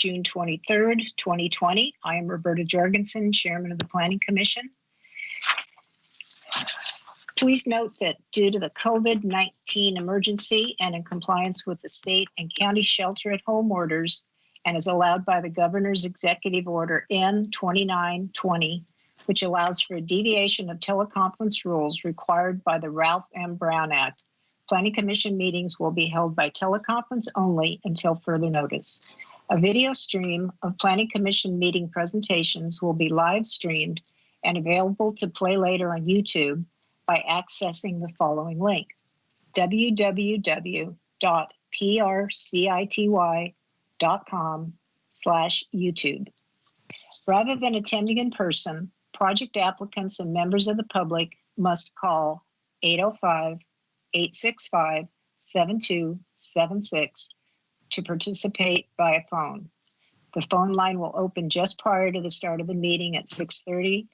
June 23rd, 2020. I am Roberta Jorgensen, Chairman of the Planning Commission. Please note that due to the COVID-19 emergency and in compliance with the state and county shelter-at-home orders, and is allowed by the Governor's Executive Order N-2920, which allows for a deviation of teleconference rules required by the Ralph M. Brown Act, Planning Commission meetings will be held by teleconference only until further notice. A video stream of Planning Commission meeting presentations will be live streamed and available to play later on YouTube by accessing the following link: www.prcity.com/YouTube. Rather than attending in person, project applicants and members of the public must call 805-865-7276 to participate via phone. The phone line will open just prior to the start of the meeting at 6:30,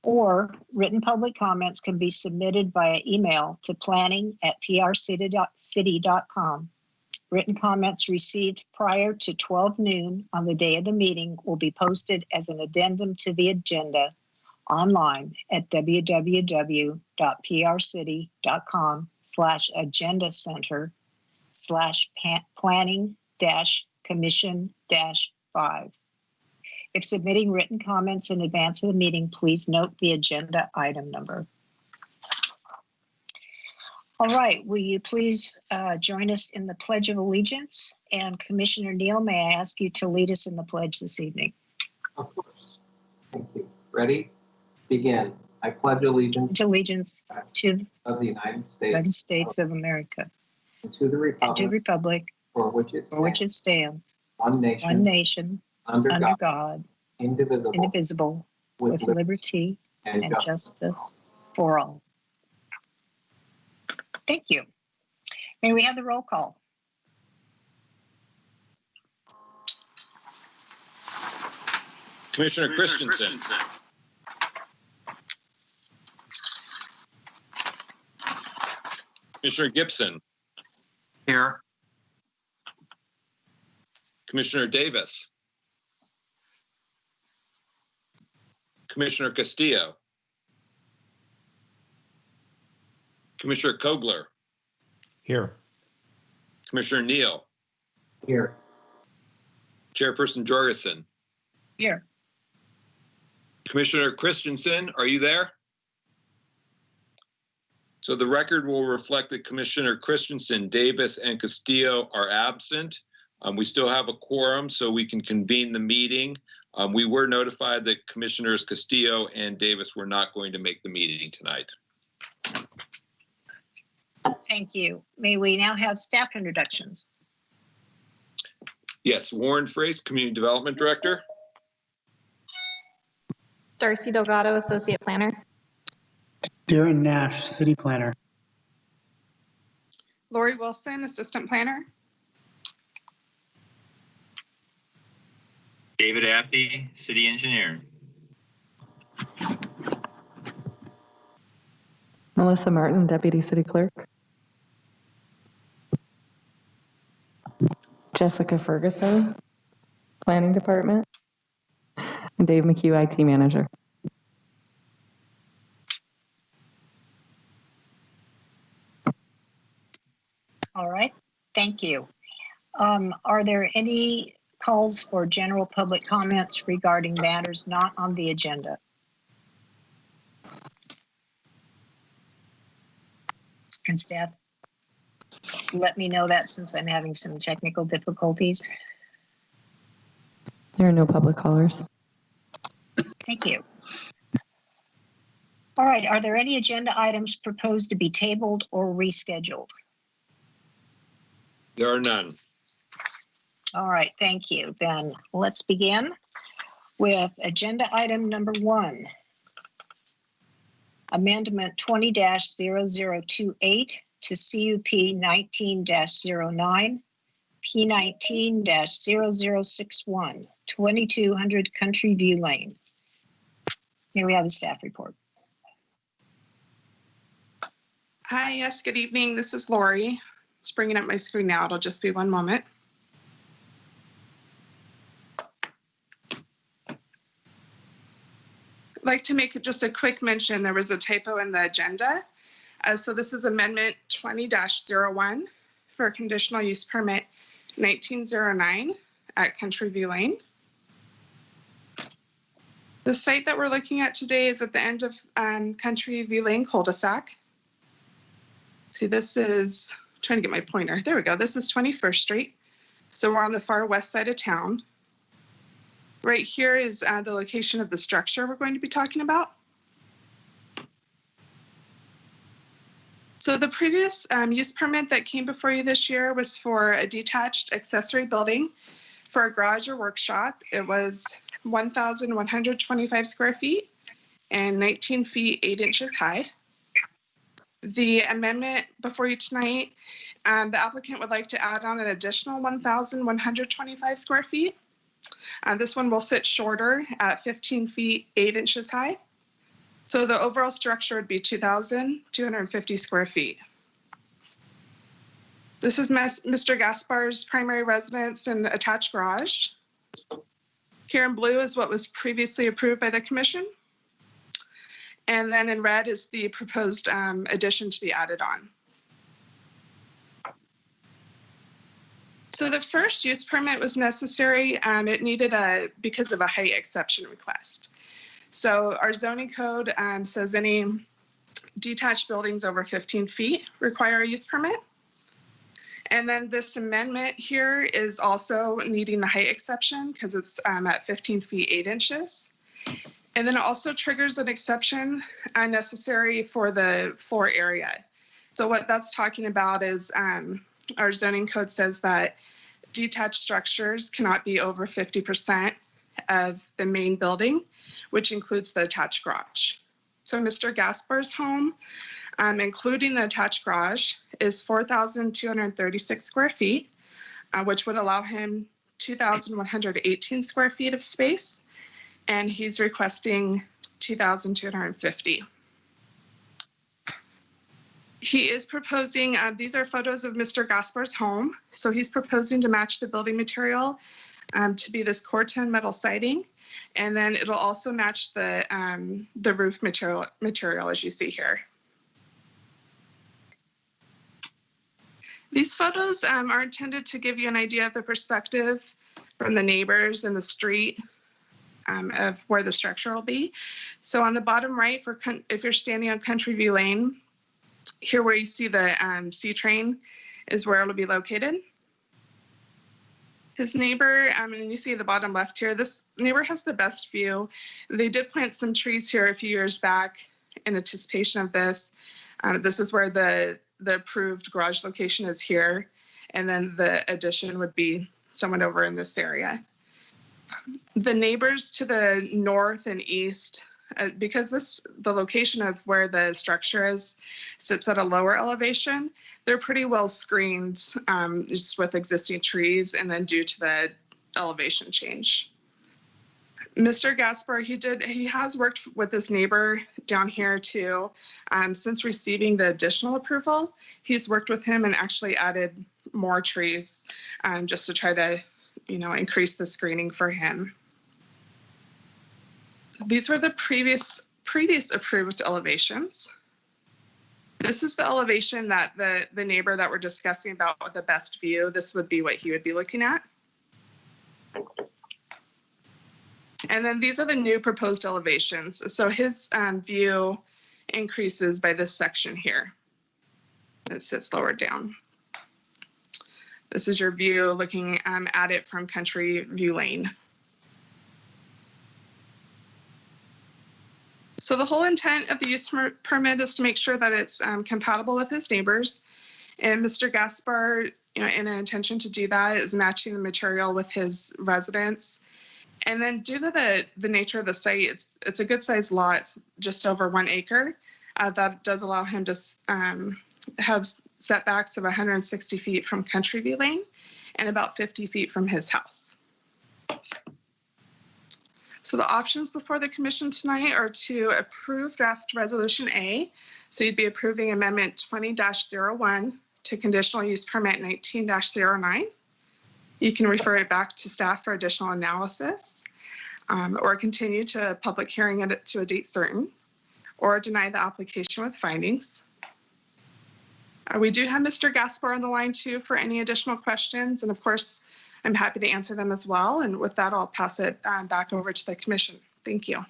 or written public comments can be submitted via email to planning@prcity.com. Written comments received prior to 12 noon on the day of the meeting will be posted as an addendum to the agenda online at www.prcity.com/agenda-center/planning-commission-5. If submitting written comments in advance of the meeting, please note the agenda item number. All right, will you please join us in the Pledge of Allegiance? And Commissioner Neal, may I ask you to lead us in the pledge this evening? Of course. Thank you. Ready? Begin. I pledge allegiance to the United States of America, and to the republic for which it stands, one nation, under God, indivisible, with liberty and justice for all. Thank you. May we have the roll call? Commissioner Christensen. Commissioner Gibson. Here. Commissioner Davis. Commissioner Castillo. Commissioner Kogler. Here. Commissioner Neal. Here. Chairperson Jorgensen. Here. Commissioner Christensen, are you there? So the record will reflect that Commissioner Christensen, Davis, and Castillo are absent. We still have a quorum, so we can convene the meeting. We were notified that Commissioners Castillo and Davis were not going to make the meeting tonight. Thank you. May we now have staff introductions? Yes, Warren Frace, Community Development Director. Darcy Delgado, Associate Planner. Darren Nash, City Planner. Lori Wilson, Assistant Planner. David Affey, City Engineer. Melissa Martin, Deputy City Clerk. Jessica Ferguson, Planning Department. And Dave McHugh, IT Manager. All right, thank you. Are there any calls for general public comments regarding matters not on the agenda? Can staff let me know that, since I'm having some technical difficulties? There are no public callers. Thank you. All right, are there any agenda items proposed to be tabled or rescheduled? There are none. All right, thank you. Then let's begin with agenda item number 1. Amendment 20-0028 to CUP 19-09, P19-0061, 2200 Country View Lane. Here we have the staff report. Hi, yes, good evening. This is Lori. Just bringing up my screen now. It'll just be one moment. like to make just a quick mention. There was a typo in the agenda. So this is Amendment 20-01 for conditional use permit 1909 at Country View Lane. The site that we're looking at today is at the end of Country View Lane cul-de-sac. See, this is, I'm trying to get my pointer. There we go. This is 21st Street. So we're on the far west side of town. Right here is the location of the structure we're going to be talking about. So the previous use permit that came before you this year was for a detached accessory building for a garage or workshop. It was 1,125 square feet and 19 feet, 8 inches high. The amendment before you tonight, the applicant would like to add on an additional 1,125 square feet. This one will sit shorter at 15 feet, 8 inches high. So the overall structure would be 2,250 square feet. This is Mr. Gaspar's primary residence and attached garage. Here in blue is what was previously approved by the commission. And then in red is the proposed addition to be added on. So the first use permit was necessary. It needed because of a height exception request. So our zoning code says any detached buildings over 15 feet require a use permit. And then this amendment here is also needing the height exception because it's at 15 feet, 8 inches. And then it also triggers an exception necessary for the floor area. So what that's talking about is our zoning code says that detached structures cannot be over 50% of the main building, which includes the attached garage. So Mr. Gaspar's home, including the attached garage, is 4,236 square feet, which would allow him 2,118 square feet of space, and he's requesting 2,250. He is proposing, these are photos of Mr. Gaspar's home. So he's proposing to match the building material to be this Corten metal siding. And then it'll also match the roof material as you see here. These photos are intended to give you an idea of the perspective from the neighbors and the street of where the structure will be. So on the bottom right, if you're standing on Country View Lane, here where you see the C-train is where it'll be located. His neighbor, and you see the bottom left here, this neighbor has the best view. They did plant some trees here a few years back in anticipation of this. This is where the approved garage location is here. And then the addition would be somewhat over in this area. The neighbors to the north and east, because the location of where the structure is sits at a lower elevation, they're pretty well screened just with existing trees and then due to the elevation change. Mr. Gaspar, he has worked with this neighbor down here too. Since receiving the additional approval, he's worked with him and actually added more trees just to try to, increase the screening for him. So these were the previous approved elevations. This is the elevation that the neighbor that we're discussing about with the best view, this would be what he would be looking at. And then these are the new proposed elevations. So his view increases by this section here. It sits lower down. This is your view looking at it from Country View Lane. So the whole intent of the use permit is to make sure that it's compatible with his neighbors. And Mr. Gaspar, in an intention to do that, is matching the material with his residence. And then due to the nature of the site, it's a good sized lot, it's just over 1 acre. That does allow him to have setbacks of 160 feet from Country View Lane and about 50 feet from his house. So the options before the commission tonight are to approve draft resolution A. So you'd be approving amendment 20-01 to conditional use permit 19-09. You can refer it back to staff for additional analysis. or continue to a public hearing to a date certain, or deny the application with findings. We do have Mr. Gaspar on the line too for any additional questions. And of course, I'm happy to answer them as well. And with that, I'll pass it back over to the commission. Thank you.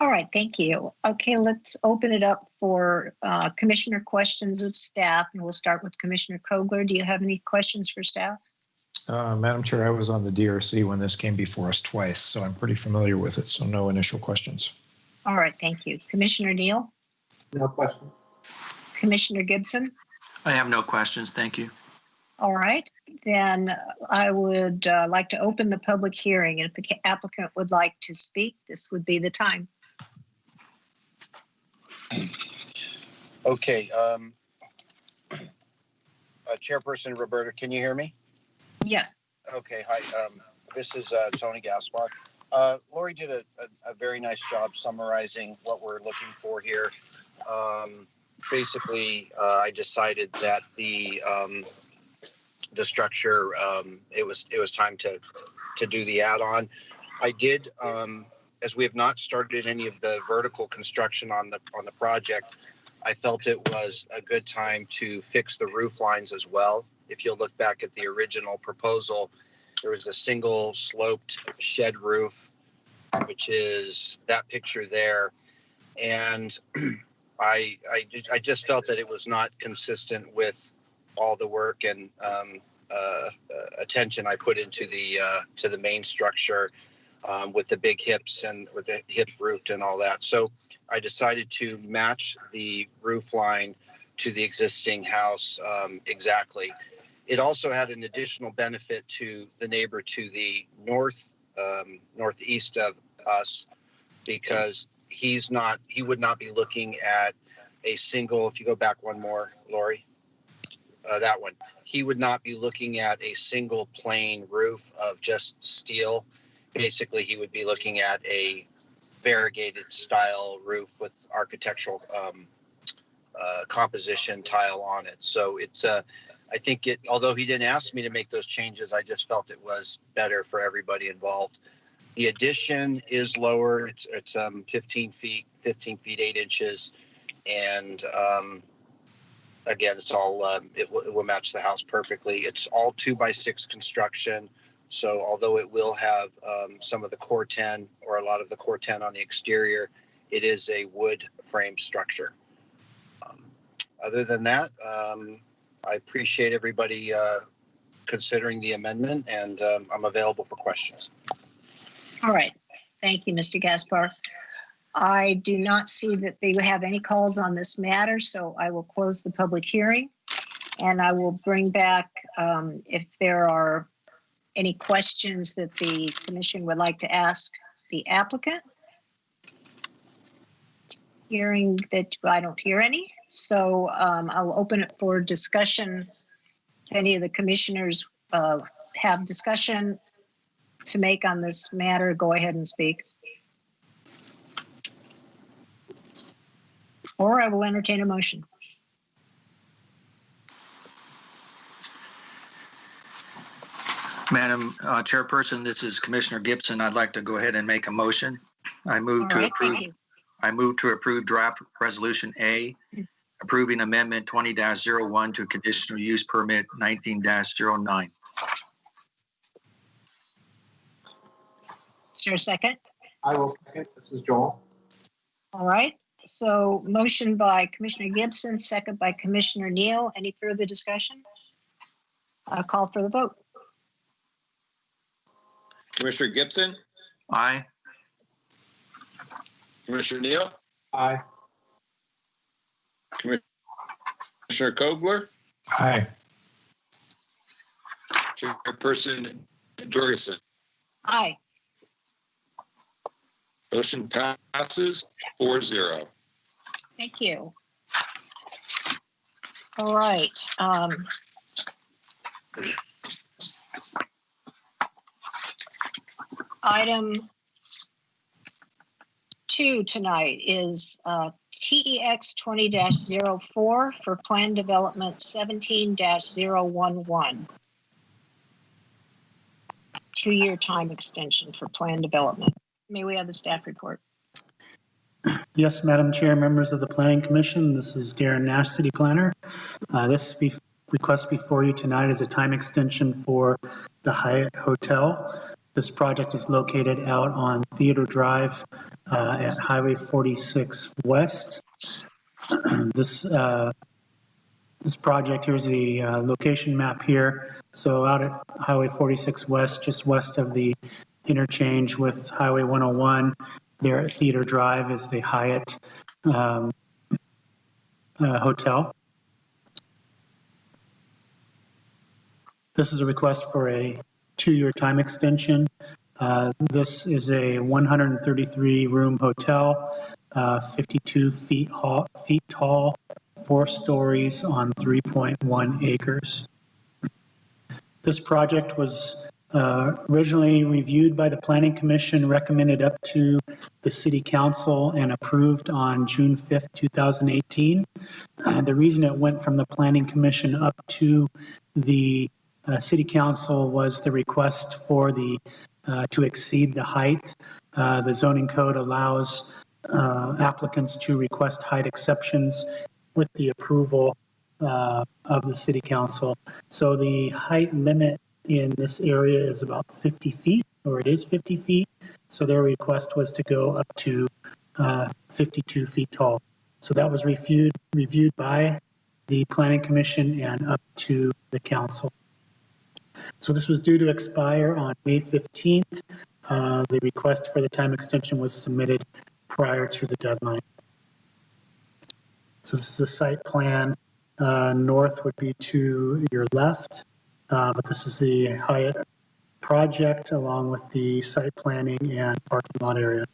All right, thank you. Okay, let's open it up for commissioner questions of staff, and we'll start with Commissioner Kogler. Do you have any questions for staff? Madam Chair, I was on the DRC when this came before us twice, so I'm pretty familiar with it, so no initial questions. All right, thank you. Commissioner Neal? No questions. Commissioner Gibson? I have no questions. Thank you. All right, then I would like to open the public hearing. If the applicant would like to speak, this would be the time. Okay. Chairperson Roberta, can you hear me? Yes. Okay. Hi. This is Tony Gaspar. Lori did a very nice job summarizing what we're looking for here. Basically, I decided that the structure, it was time to do the add-on. I did, as we have not started any of the vertical construction on the project, I felt it was a good time to fix the roof lines as well. If you'll look back at the original proposal, there was a single sloped shed roof, which is that picture there. And I just felt that it was not consistent with all the work and attention I put into the main structure with the big hips and with the hip roof and all that. So I decided to match the roof line to the existing house exactly. It also had an additional benefit to the neighbor to the northeast of us, because he would not be looking at a single, if you go back one more, Lori, that one, he would not be looking at a single plain roof of just steel. Basically, he would be looking at a variegated style roof with architectural composition tile on it. So it's, I think although he didn't ask me to make those changes, I just felt it was better for everybody involved. The addition is lower. It's 15 feet 8 inches. And again, it's all, it will match the house perfectly. It's all 2x6 construction. So although it will have some of the core 10 or a lot of the core 10 on the exterior, it is a wood frame structure. Other than that, I appreciate everybody considering the amendment, and I'm available for questions. All right. Thank you, Mr. Gaspar. I do not see that they have any calls on this matter, so I will close the public hearing, and I will bring back if there are any questions that the commission would like to ask the applicant. Hearing that I don't hear any, so I'll open it for discussion. If any of the commissioners have discussion to make on this matter, go ahead and speak. Or I will entertain a motion. Madam Chairperson, this is Commissioner Gibson. I'd like to go ahead and make a motion. I move to approve draft resolution A, approving amendment 20-01 to conditional use permit 19-09. Is there a second? I will second. This is Joel. All right. So motion by Commissioner Gibson, second by Commissioner Neal. Any further discussion? I'll call for the vote. Commissioner Gibson, Aye. Commissioner Neal, Aye. Commissioner Kogler, Aye. Chairperson Jorgensen. Aye. Motion passes 4-0. Thank you. All right. Item 2 tonight is TEX 20-04 for Plan Development 17-011. 2-year time extension for plan development. May we have the staff report? Yes, Madam Chair, members of the Planning Commission, this is Darren Nash, City Planner. This request before you tonight is a time extension for the Hyatt Hotel. This project is located out on Theater Drive at Highway 46 West. This project, here's the location map here. So out at Highway 46 West, just west of the interchange with Highway 101, there at Theater Drive is the Hyatt Hotel. This is a request for a 2-year time extension. This is a 133 room hotel, 52 feet tall, 4 stories on 3.1 acres. This project was originally reviewed by the Planning Commission, recommended up to the City Council, and approved on June 5th, 2018. The reason it went from the Planning Commission up to the City Council was the request for the to exceed the height. The zoning code allows applicants to request height exceptions with the approval of the City Council. So the height limit in this area is about 50 feet, or it is 50 feet. So their request was to go up to 52 feet tall. So that was reviewed by the Planning Commission and up to the Council. So this was due to expire on May 15th. The request for the time extension was submitted prior to the deadline. So this is the site plan. North would be to your left, but this is the Hyatt project along with the site planning and parking lot area.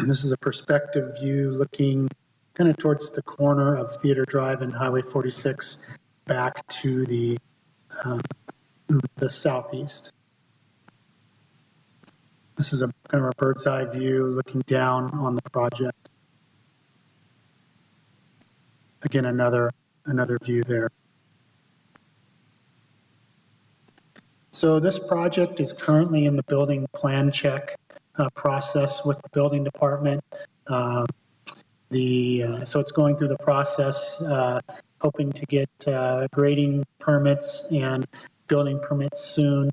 This is a perspective view looking kind of towards the corner of Theater Drive and Highway 46 back to the southeast. This is a kind of a bird's eye view looking down on the project. Again, another view there. So this project is currently in the building plan check process with the building department. So it's going through the process, hoping to get grading permits and building permits soon.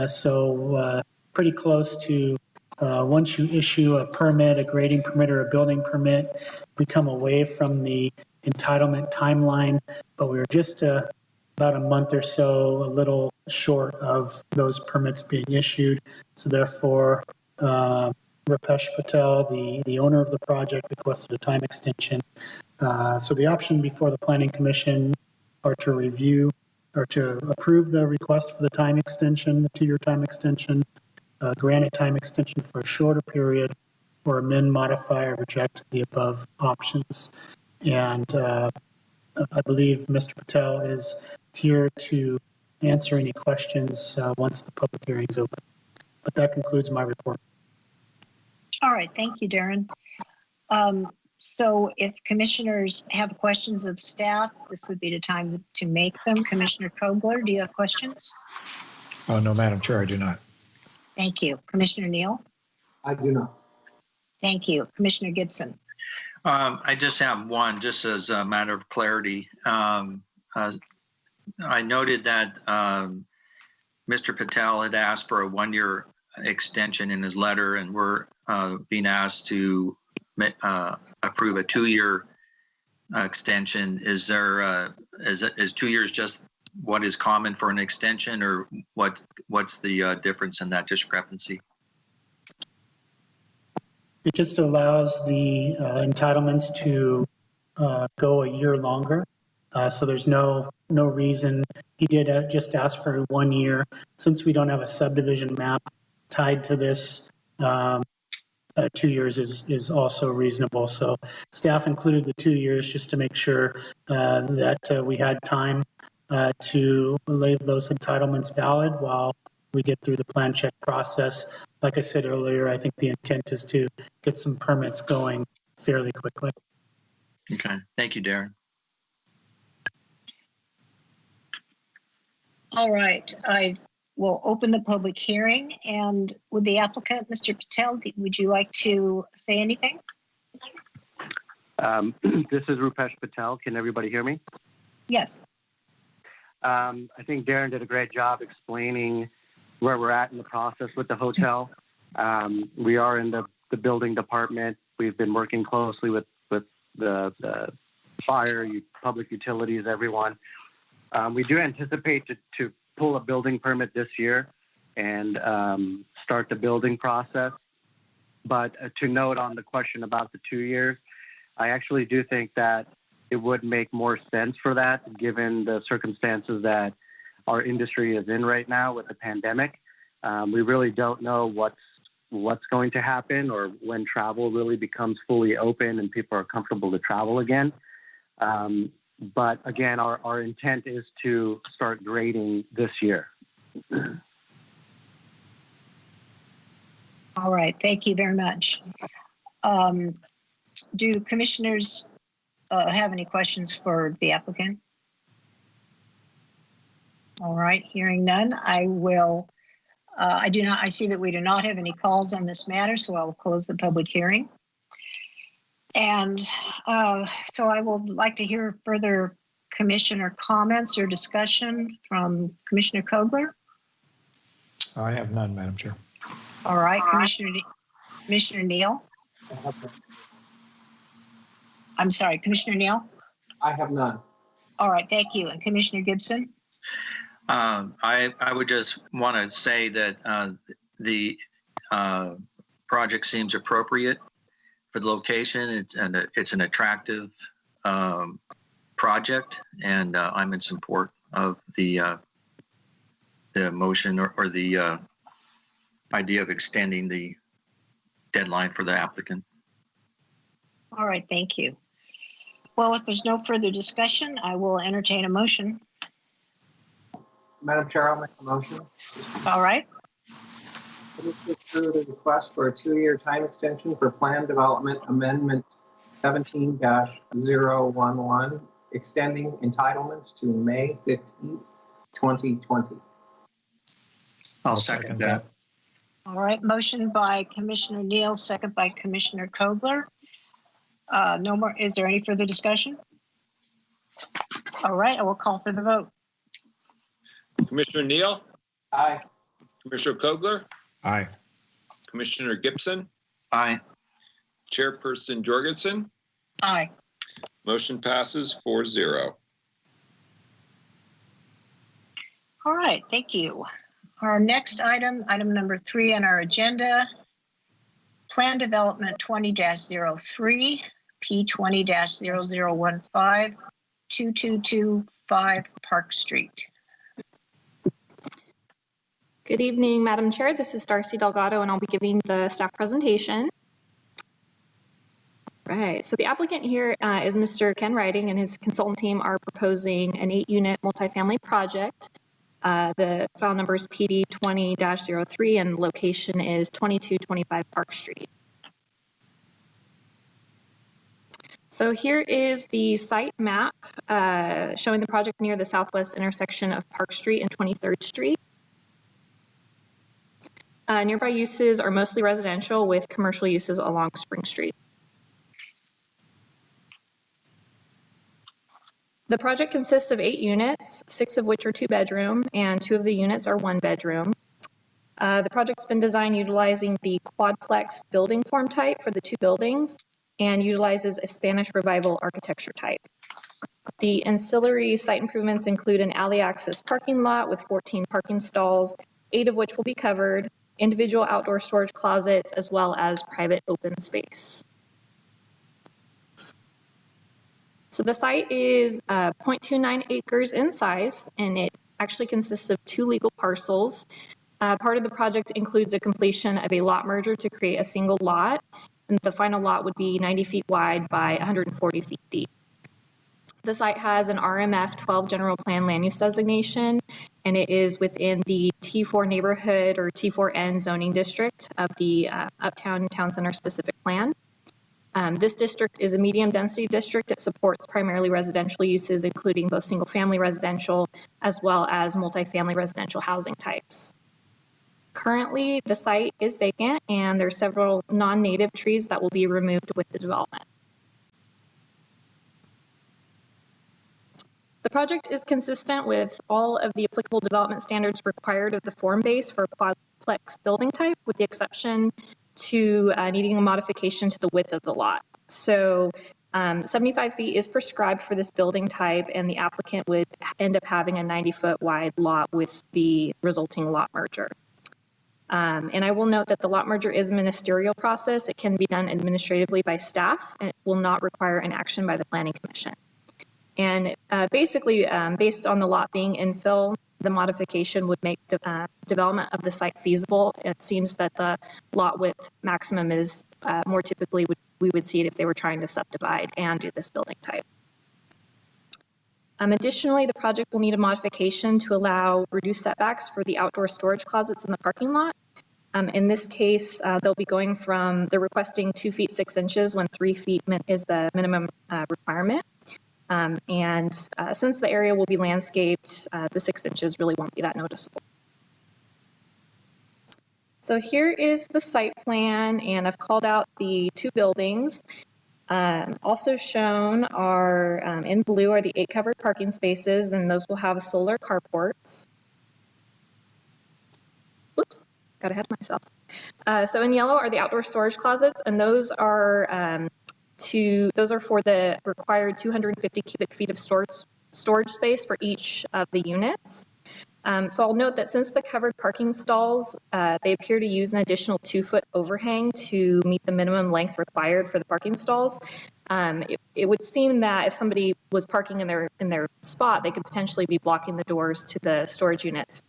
So pretty close to once you issue a permit, a grading permit or a building permit, we come away from the entitlement timeline, but we were just about a month or so, a little short of those permits being issued. So therefore, Rupesh Patel, the owner of the project, requested a time extension. So the option before the Planning Commission are to review or to approve the request for the time extension, the 2-year time extension, grant a time extension for a shorter period, or amend, modify, or reject the above options. And I believe Mr. Patel is here to answer any questions once the public hearing is open. But that concludes my report. All right, thank you, Darren. So if commissioners have questions of staff, this would be the time to make them. Commissioner Kogler, do you have questions? Oh, no, Madam Chair, I do not. Thank you. Commissioner Neal? I do not. Thank you. Commissioner Gibson? I just have one, just as a matter of clarity. I noted that Mr. Patel had asked for a 1-year extension in his letter, and we're being asked to approve a 2-year extension. Is 2 years just what is common for an extension, or what's the difference in that discrepancy? It just allows the entitlements to go a year longer. So there's no reason. He did just ask for 1 year. Since we don't have a subdivision map tied to this, 2 years is also reasonable. So staff included the 2 years just to make sure that we had time to leave those entitlements valid while we get through the plan check process. Like I said earlier, I think the intent is to get some permits going fairly quickly. Okay, thank you, Darren. All right, I will open the public hearing, and would the applicant, Mr. Patel, would you like to say anything? This is Rupesh Patel. Can everybody hear me? Yes. I think Darren did a great job explaining where we're at in the process with the hotel. We are in the building department. We've been working closely with the fire, public utilities, everyone. We do anticipate to pull a building permit this year and start the building process. But to note on the question about the 2 years, I actually do think that it would make more sense for that, given the circumstances that our industry is in right now with the pandemic. We really don't know what's going to happen or when travel really becomes fully open and people are comfortable to travel again. But again, our intent is to start grading this year. All right, thank you very much. Do commissioners have any questions for the applicant? All right, hearing none, I see that we do not have any calls on this matter, so I will close the public hearing. And so I would like to hear further commissioner comments or discussion from Commissioner Kogler. I have none, Madam Chair. All right, Commissioner Neal. I'm sorry, Commissioner Neal. I have none. All right, thank you. And Commissioner Gibson? I would just want to say that the project seems appropriate for the location. It's an attractive project, and I'm in support of the motion or the idea of extending the deadline for the applicant. All right, thank you. Well, if there's no further discussion, I will entertain a motion. Madam Chair, I'll make a motion. All right. Move to approve the request for a 2-year time extension for Plan Development Amendment 17-011, extending entitlements to May 15th, 2020. I'll second that. All right, motion by Commissioner Neal, second by Commissioner Kogler. No more. Is there any further discussion? All right, I will call for the vote. Commissioner Neal? Aye. Commissioner Kogler? Aye. Commissioner Gibson? Aye. Chairperson Jorgensen? Aye. Motion passes 4-0. All right, thank you. Our next item number 3 on our agenda, Plan Development 20-03, P20-0015, 2225 Park Street. Good evening, Madam Chair. This is Darcy Delgado, and I'll be giving the staff presentation. Right, so the applicant here is Mr. Ken Riding, and his consultant team are proposing an 8-unit multifamily project. The file number is PD 20-03, and the location is 2225 Park Street. So here is the site map showing the project near the southwest intersection of Park Street and 23rd Street. Nearby uses are mostly residential with commercial uses along Spring Street. The project consists of 8 units, 6 of which are 2-bedroom, and 2 of the units are 1-bedroom. The project's been designed utilizing the quadplex building form type for the 2 buildings and utilizes a Spanish Revival architecture type. The ancillary site improvements include an alley access parking lot with 14 parking stalls, 8 of which will be covered, individual outdoor storage closets, as well as private open space. So the site is 0.29 acres in size, and it actually consists of 2 legal parcels. Part of the project includes a completion of a lot merger to create a single lot, and the final lot would be 90 feet wide by 140 feet deep. The site has an RMF 12 general plan land use designation, and it is within the T4 neighborhood or T4N zoning district of the Uptown Town Center specific plan. This district is a medium density district. It supports primarily residential uses, including both single family residential as well as multifamily residential housing types. Currently, the site is vacant and there are several non-native trees that will be removed with the development. The project is consistent with all of the applicable development standards required of the form base for a quadplex building type, with the exception to needing a modification to the width of the lot. So 75 feet is prescribed for this building type, and the applicant would end up having a 90-foot wide lot with the resulting lot merger. And I will note that the lot merger is a ministerial process. It can be done administratively by staff, and it will not require an action by the Planning Commission. And basically, based on the lot being infill, the modification would make development of the site feasible. It seems that the lot width maximum is more typically we would see it if they were trying to subdivide and do this building type. Additionally, the project will need a modification to allow reduced setbacks for the outdoor storage closets in the parking lot. In this case, they'll be going from, they're requesting 2 feet 6 inches when 3 feet is the minimum requirement. Since the area will be landscaped, the 6 inches really won't be that noticeable. So here is the site plan, and I've called out the 2 buildings. Also shown are, in blue, are the 8 covered parking spaces, and those will have solar carports. Whoops, got ahead of myself. So in yellow are the outdoor storage closets, and those are for the required 250 cubic feet of storage space for each of the units. So I'll note that since the covered parking stalls, they appear to use an additional 2-foot overhang to meet the minimum length required for the parking stalls. It would seem that if somebody was parking in their spot, they could potentially be blocking the doors to the storage units.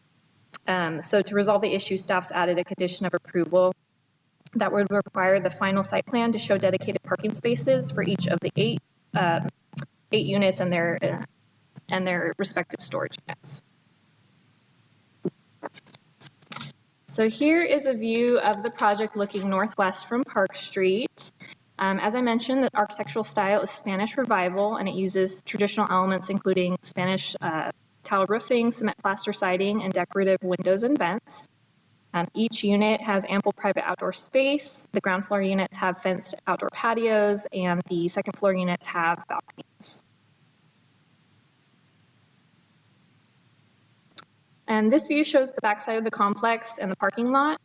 So to resolve the issue, staff's added a condition of approval that would require the final site plan to show dedicated parking spaces for each of the 8 units and their respective storage units. So here is a view of the project looking northwest from Park Street. As I mentioned, the architectural style is Spanish Revival, and it uses traditional elements including Spanish tile roofing, cement plaster siding, and decorative windows and vents. Each unit has ample private outdoor space. The ground floor units have fenced outdoor patios, and the second floor units have balconies. And this view shows the backside of the complex and the parking lot.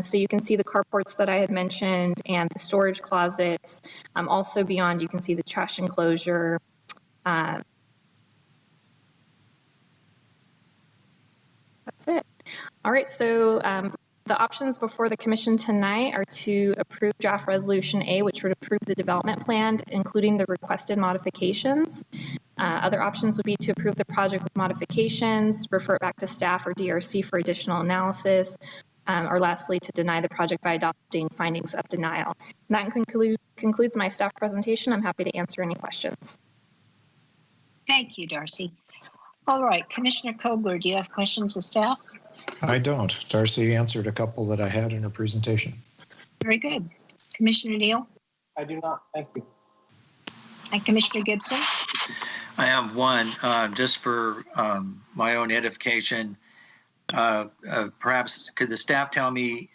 So you can see the carports that I had mentioned and the storage closets. Also beyond, you can see the trash enclosure. That's it. All right, so the options before the commission tonight are to approve draft resolution A, which would approve the development plan, including the requested modifications. Other options would be to approve the project with modifications, refer it back to staff or DRC for additional analysis, or lastly, to deny the project by adopting findings of denial. And that concludes my staff presentation. I'm happy to answer any questions. Thank you, Darcy. All right, Commissioner Kogler, do you have questions of staff? I don't. Darcy answered a couple that I had in her presentation. Very good. Commissioner Neal? I do not. Thank you. And Commissioner Gibson? I have one, just for my own edification. Perhaps could the staff tell me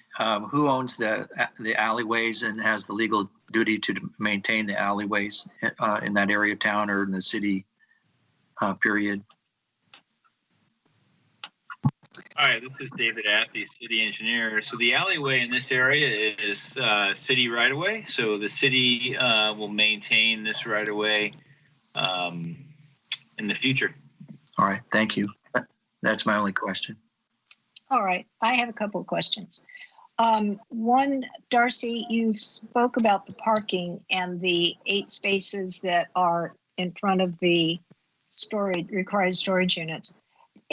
who owns the alleyways and has the legal duty to maintain the alleyways in that area of town or in the city, period? All right, this is David Athy, city engineer. So the alleyway in this area is city right of way. So the city will maintain this right of way in the future. All right, thank you. That's my only question. All right, I have a couple of questions. One, Darcy, you spoke about the parking and the 8 spaces that are in front of the required storage units.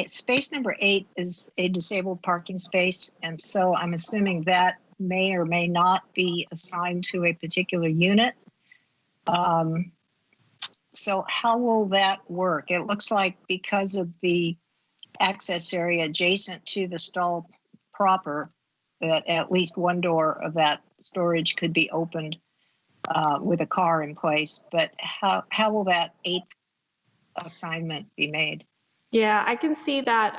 Space number 8 is a disabled parking space, and so I'm assuming that may or may not be assigned to a particular unit. So how will that work? It looks like because of the access area adjacent to the stall proper, that at least one door of that storage could be opened with a car in place, but how will that 8th assignment be made? Yeah, I can see that.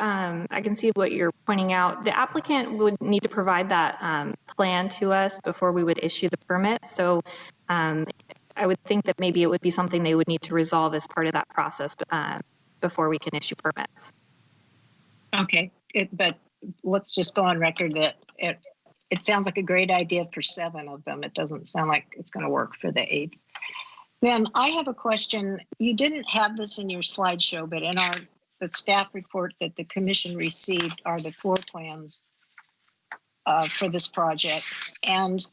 I can see what you're pointing out. The applicant would need to provide that plan to us before we would issue the permit. So I would think that maybe it would be something they would need to resolve as part of that process before we can issue permits. Okay, but let's just go on record that it sounds like a great idea for 7 of them. It doesn't sound like it's going to work for the 8th. Then I have a question. You didn't have this in your slideshow, but in the staff report that the commission received are the floor plans for this project. And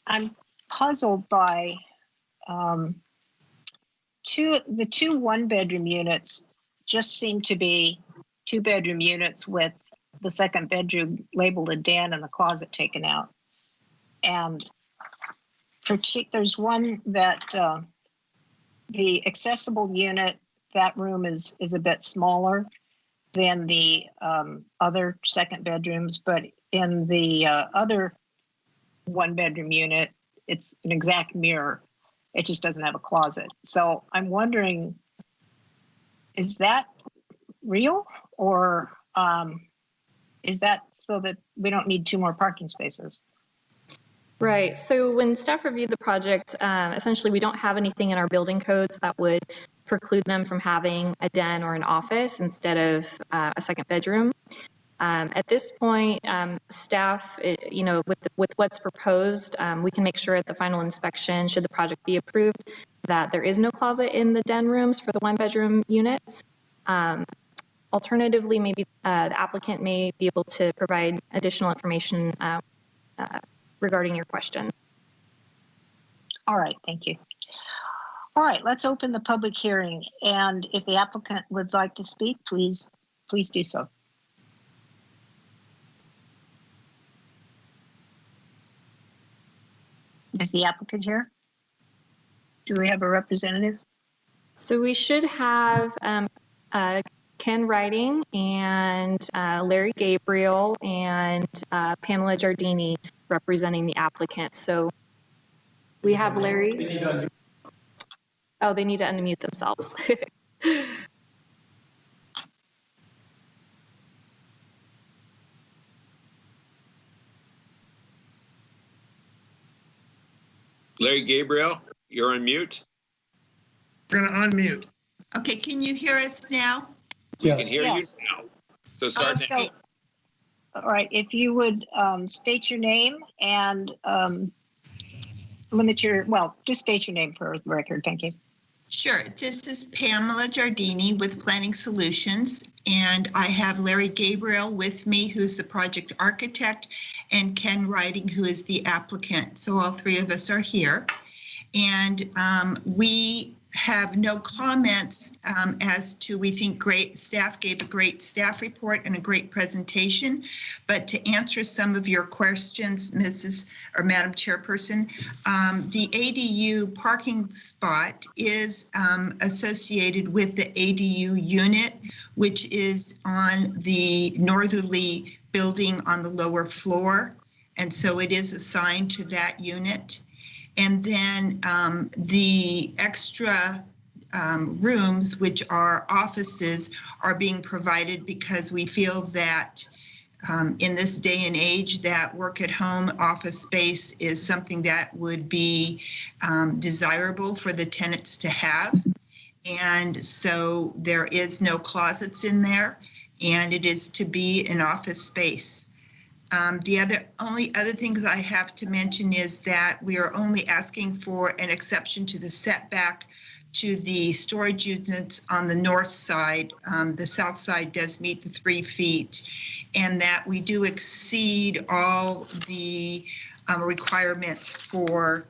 I'm puzzled by the 2 1-bedroom units just seem to be 2-bedroom units with the 2nd bedroom labeled a den and the closet taken out. And there's one that the accessible unit, that room is a bit smaller than the other 2nd bedrooms, but in the other 1-bedroom unit, it's an exact mirror. It just doesn't have a closet. So I'm wondering, is that real, or is that so that we don't need 2 more parking spaces? Right. So when staff reviewed the project, essentially we don't have anything in our building codes that would preclude them from having a den or an office instead of a 2nd bedroom. At this point, staff, with what's proposed, we can make sure at the final inspection, should the project be approved, that there is no closet in the den rooms for the 1-bedroom units. Alternatively, maybe the applicant may be able to provide additional information regarding your question. All right, thank you. All right, let's open the public hearing. And if the applicant would like to speak, please do so. Is the applicant here? Do we have a representative? So we should have Ken Riding and Larry Gabriel and Pamela Giardini representing the applicant. So we have Larry. Oh, they need to unmute themselves. Larry Gabriel, you're on mute. We're going to unmute. Okay, can you hear us now? Yes. We can hear Yes. you now. So start now. All right, if you would state your name and just state your name for the record. Thank you. Sure. This is Pamela Giardini with Planning Solutions, and I have Larry Gabriel with me, who's the project architect, and Ken Riding, who is the applicant. So all 3 of us are here. And we have no comments as to, we think great staff gave a great staff report and a great presentation. But to answer some of your questions, Madam Chairperson, the ADU parking spot is associated with the ADU unit, which is on the northerly building on the lower floor. And so it is assigned to that unit. And then the extra rooms, which are offices, are being provided because we feel that in this day and age that work at home office space is something that would be desirable for the tenants to have. And so there is no closets in there, and it is to be an office space. The only other things I have to mention is that we are only asking for an exception to the setback to the storage units on the north side. The south side does meet the 3 feet, and that we do exceed all the requirements for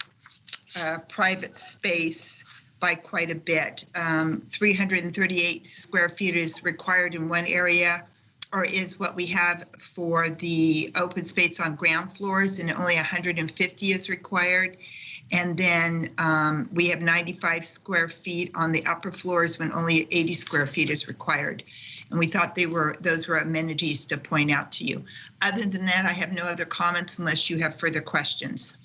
private space by quite a bit. 338 square feet is required in one area, or is what we have for the open space on ground floors, and only 150 is required. And then we have 95 square feet on the upper floors when only 80 square feet is required. And we thought those were amenities to point out to you. Other than that, I have no other comments unless you have further questions.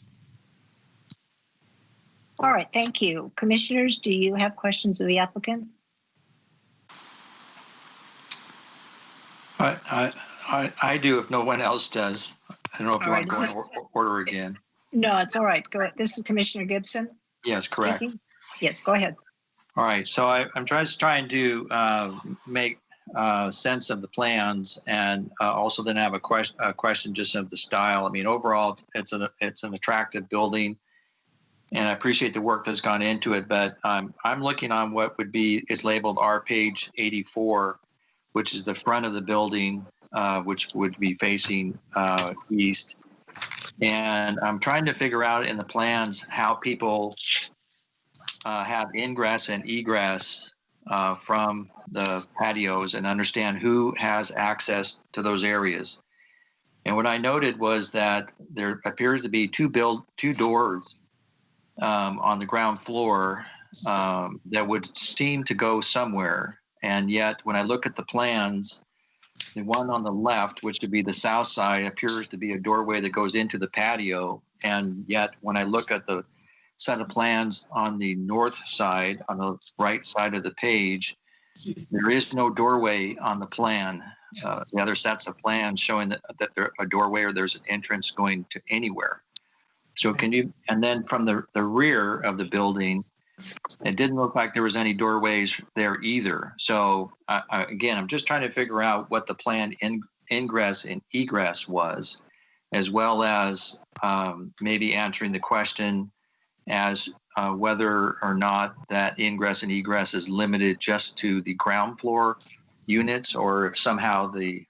All right, thank you. Commissioners, do you have questions of the applicant? I do if no one else does. I don't know if you All want to right, go in order again. No, it's all right. Go ahead. This is Commissioner Gibson. Yes, correct. Speaking. Yes, go ahead. All right, so I'm trying to make sense of the plans, and also then have a question just of the style. I mean, overall, it's an attractive building, and I appreciate the work that's gone into it. But I'm looking on what is labeled our page 84, which is the front of the building, which would be facing east. And I'm trying to figure out in the plans how people have ingress and egress from the patios, and understand who has access to those areas. And what I noted was that there appears to be two doors on the ground floor that would seem to go somewhere. And yet, when I look at the plans, the one on the left, which would be the south side, appears to be a doorway that goes into the patio. And yet, when I look at the set of plans on the north side, on the right side of the page, there is no doorway on the plan. The other sets of plans showing that there's a doorway or there's an entrance going to anywhere. So can you, and then from the rear of the building, it didn't look like there was any doorways there either. So again, I'm just trying to figure out what the planned ingress and egress was, as well as maybe answering the question as whether or not that ingress and egress is limited just to the ground floor units, or if somehow the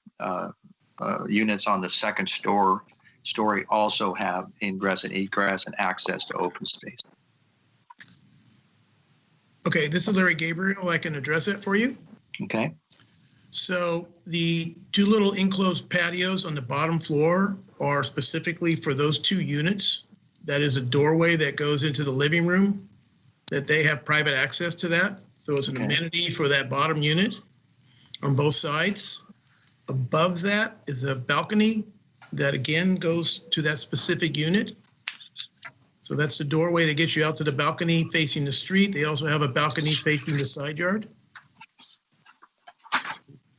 units on the second story also have ingress and egress and access to open space. Okay, this is Larry Gabriel. I can address it for you. Okay. So the two little enclosed patios on the bottom floor are specifically for those two units. That is a doorway that goes into the living room, that they have private access to that. So it's an amenity for that bottom unit on both sides. Above that is a balcony that again goes to that specific unit. So that's the doorway that gets you out to the balcony facing the street. They also have a balcony facing the side yard.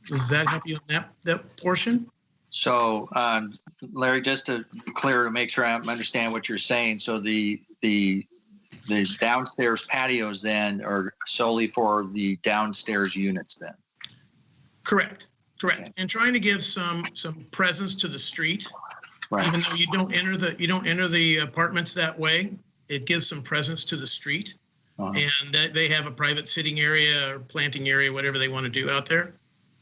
Does that help you on that portion? So, Larry, just to be clear, to make sure I understand what you're saying. So the downstairs patios then are solely for the downstairs units then? Correct. Okay. And trying to give some presence to the street. Right. Even though you don't enter the apartments that way, it gives some presence to the street. And they have a private sitting area or planting area, whatever they want to do out there.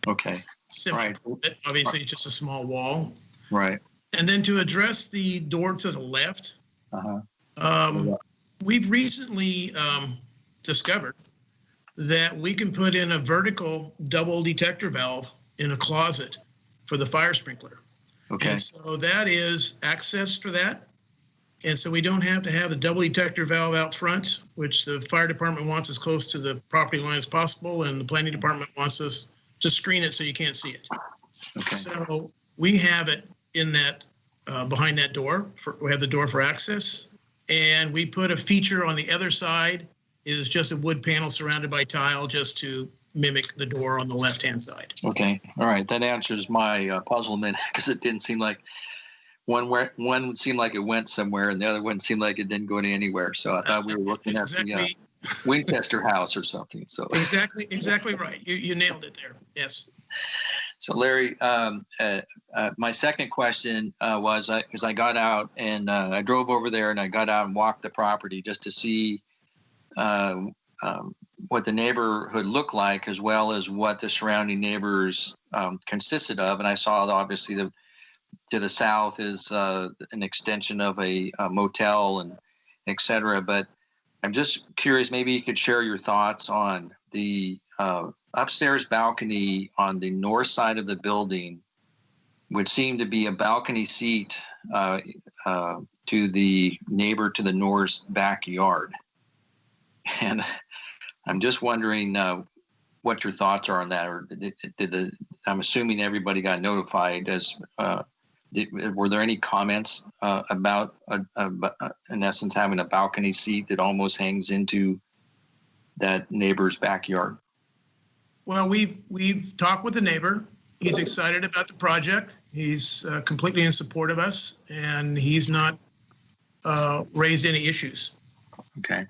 Okay. Simple. Right. Obviously, it's just a small wall. Right. And then to address the door to the left, we've recently discovered that we can put in a vertical double detector valve in a closet for the fire sprinkler. Okay. And so that is access for that. And so we don't have to have the double detector valve out front, which the fire department wants as close to the property line as possible, and the planning department wants us to screen it so you can't see it. Okay. So we have it in that, behind that door. We have the door for access, and we put a feature on the other side. It is just a wood panel surrounded by tile, just to mimic the door on the left-hand side. Okay. All right. That answers my puzzlement, because it didn't seem like one seemed like it went somewhere and the other one seemed like it didn't go anywhere. So I thought we were looking at the Winchester House or something. So exactly right. You nailed it there. Yes. So Larry, my second question was, because I got out and I drove over there and I got out and walked the property just to see what the neighborhood looked like, as well as what the surrounding neighbors consisted of. And I saw obviously to the south is an extension of a motel and et cetera. But I'm just curious, maybe you could share your thoughts on the upstairs balcony on the north side of the building, would seem to be a balcony seat to the neighbor to the north's backyard. And I'm just wondering what your thoughts are on that, or I'm assuming everybody got notified as were there any comments about, in essence, having a balcony seat that almost hangs into that neighbor's backyard? Well, we've talked with the neighbor. He's excited about the project. He's completely in support of us, and he's not raised any issues. Okay.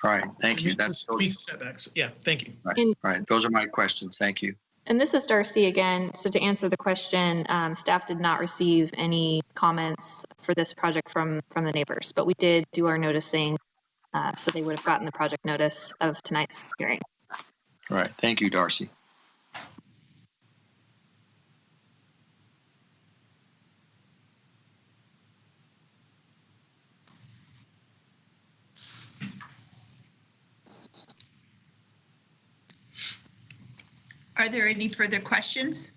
All right. Thank you. Meets the setbacks. Yeah. Thank you. All right. Those are my questions. Thank you. And this is Darcy again. So to answer the question, staff did not receive any comments for this project from the neighbors, but we did do our noticing, so they would have gotten the project notice of tonight's hearing. All right. Thank you, Darcy. Are there any further questions?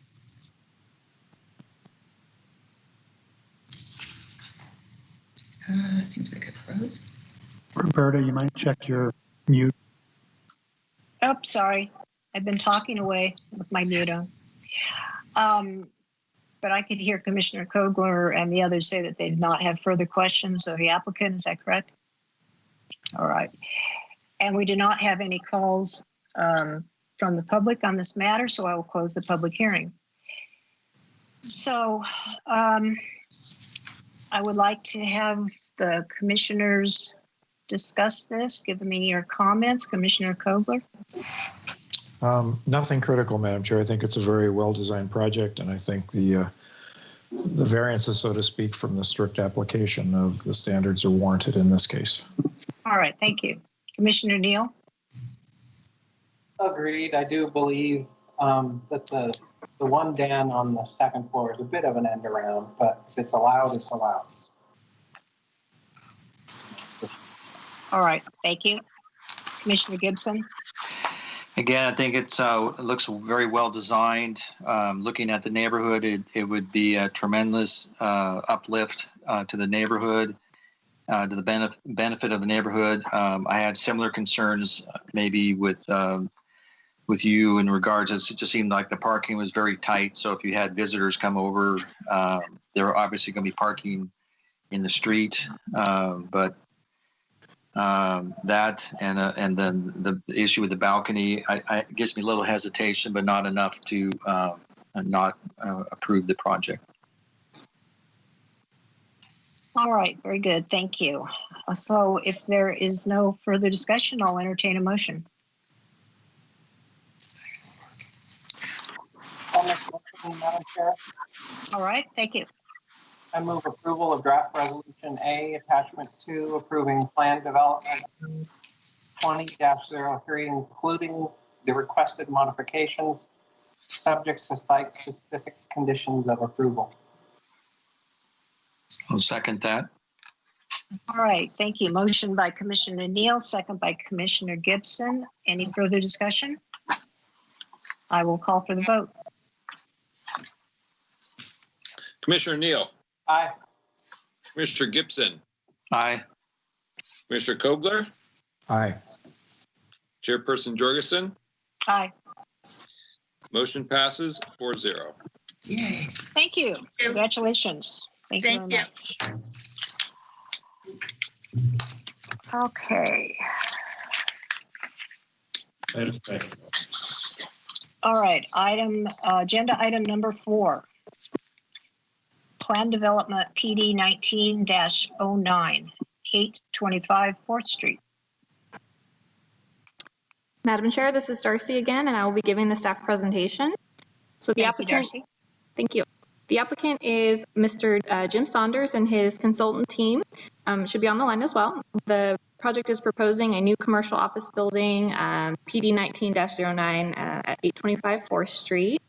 Seems like it froze. Roberta, you might check your mute. Oh, sorry. I've been talking away with my mute on. But I could hear Commissioner Kogler and the others say that they did not have further questions of the applicant. Is that correct? All right. And we do not have any calls from the public on this matter, so I will close the public hearing. So I would like to have the commissioners discuss this. Give me your comments. Commissioner Kogler. Nothing critical, Madam Chair. I think it's a very well-designed project, and I think the variances, so to speak, from the strict application of the standards are warranted in this case. All right, thank you. Commissioner Neal? Agreed. I do believe that the one den on the second floor is a bit of an end around, but if it's allowed, it's allowed. All right, thank you. Commissioner Gibson? Again, I think it looks very well designed. Looking at the neighborhood, it would be a tremendous uplift to the neighborhood, to the benefit of the neighborhood. I had similar concerns maybe with you in regards as it just seemed like the parking was very tight. So if you had visitors come over, they were obviously going to be parking in the street, but that and then the issue with the balcony, I gives me a little hesitation, but not enough to not approve the project. All right, very good. Thank you. So if there is no further discussion, I'll entertain a motion. I'll make a motion, Madam Chair. All right, thank you. I move approval of draft resolution A, attachment 2, approving plan development 20-03, including the requested modifications, subject to site-specific conditions of approval. I'll second that. All right, thank you. Motion by Commissioner Neal, second by Commissioner Gibson. Any further discussion? I will call for the vote. Commissioner Neal. Aye. Commissioner Gibson. Aye. Commissioner Kogler. Aye. Chairperson Jorgensen. Aye. Motion passes 4-0. Yay. Thank you. Congratulations. Thank you very much. Okay. All right, agenda item number 4. Plan development PD 19-09, 825 4th Street. Madam Chair, this is Darcy again, and I will be giving the staff presentation. So the applicant, thank you. The applicant is Mr. Jim Saunders and his consultant team should be on the line as well. The project is proposing a new commercial office building, PD 19-09 at 825 4th Street.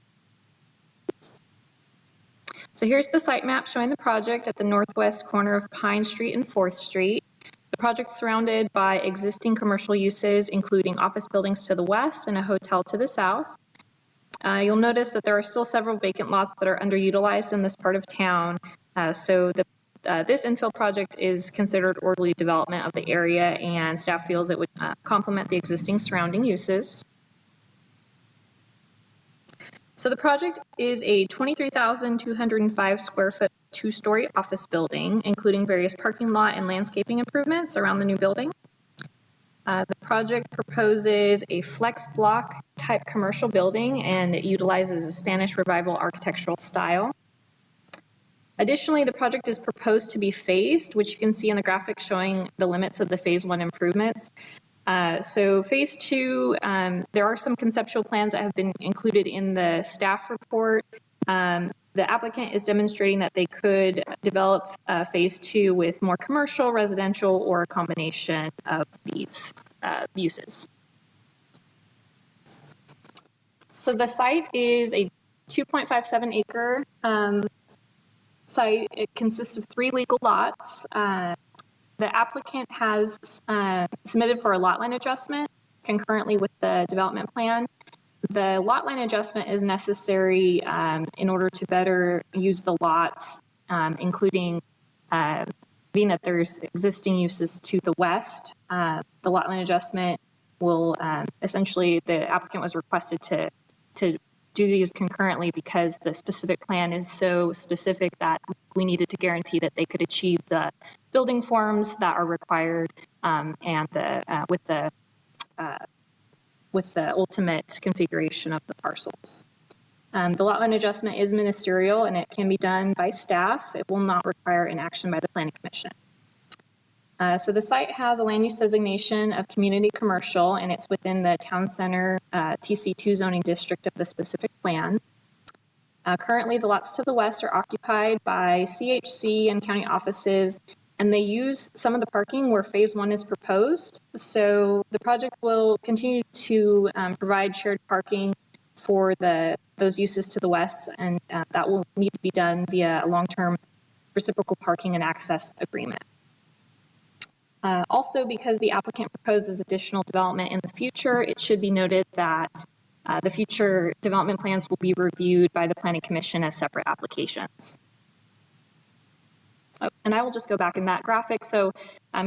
So here's the site map showing the project at the northwest corner of Pine Street and 4th Street. The project's surrounded by existing commercial uses, including office buildings to the west and a hotel to the south. You'll notice that there are still several vacant lots that are underutilized in this part of town. So this infill project is considered orderly development of the area, and staff feels it would complement the existing surrounding uses. So the project is a 23,205 square foot two-story office building, including various parking lot and landscaping improvements around the new building. The project proposes a flex block type commercial building, and it utilizes a Spanish Revival architectural style. Additionally, the project is proposed to be phased, which you can see in the graphic showing the limits of the phase 1 improvements. So phase 2, there are some conceptual plans that have been included in the staff report. The applicant is demonstrating that they could develop phase 2 with more commercial, residential, or a combination of these uses. So the site is a 2.57 acre site. It consists of 3 legal lots. The applicant has submitted for a lot line adjustment concurrently with the development plan. The lot line adjustment is necessary in order to better use the lots, including being that there's existing uses to the west. The lot line adjustment will essentially, the applicant was requested to do these concurrently because the specific plan is so specific that we needed to guarantee that they could achieve the building forms that are required and with the ultimate configuration of the parcels. The lot line adjustment is ministerial and it can be done by staff. It will not require an action by the Planning Commission. So the site has a land use designation of community commercial, and it's within the town center TC2 zoning district of the specific plan. Currently, the lots to the west are occupied by CHC and county offices, and they use some of the parking where phase 1 is proposed. So the project will continue to provide shared parking for those uses to the west, and that will need to be done via a long-term reciprocal parking and access agreement. Also, because the applicant proposes additional development in the future, it should be noted that the future development plans will be reviewed by the Planning Commission as separate applications. Oh, and I will just go back in that graphic. So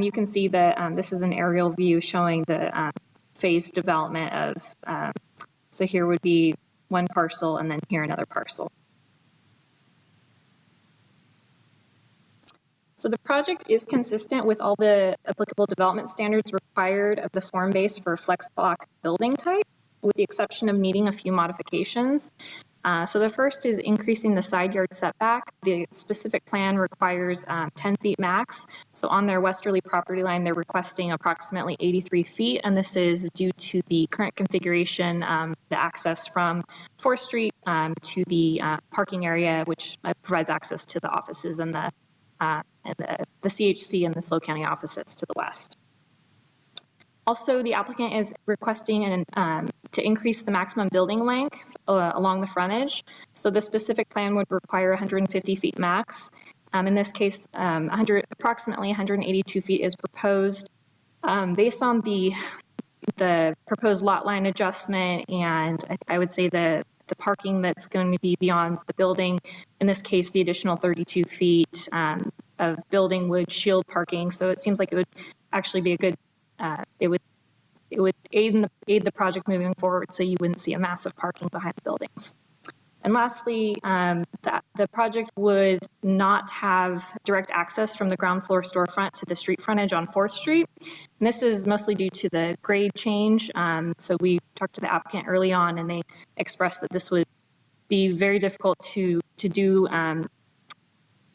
you can see that this is an aerial view showing the phased development of, so here would be one parcel and then here another parcel. So the project is consistent with all the applicable development standards required of the form base for a flex block building type, with the exception of needing a few modifications. So the first is increasing the side yard setback. The specific plan requires 10 feet max. So on their westerly property line, they're requesting approximately 83 feet. And this is due to the current configuration, the access from 4th Street to the parking area, which provides access to the offices and the CHC and the SLO County offices to the west. Also, the applicant is requesting to increase the maximum building length along the frontage. So the specific plan would require 150 feet max. In this case, approximately 182 feet is proposed. Based on the proposed lot line adjustment, and I would say the parking that's going to be beyond the building, in this case, the additional 32 feet of building would shield parking. So it seems like it would actually be a good, it would aid the project moving forward, so you wouldn't see a massive parking behind the buildings. And lastly, the project would not have direct access from the ground floor storefront to the street frontage on 4th Street. And this is mostly due to the grade change. So we talked to the applicant early on, and they expressed that this would be very difficult to do.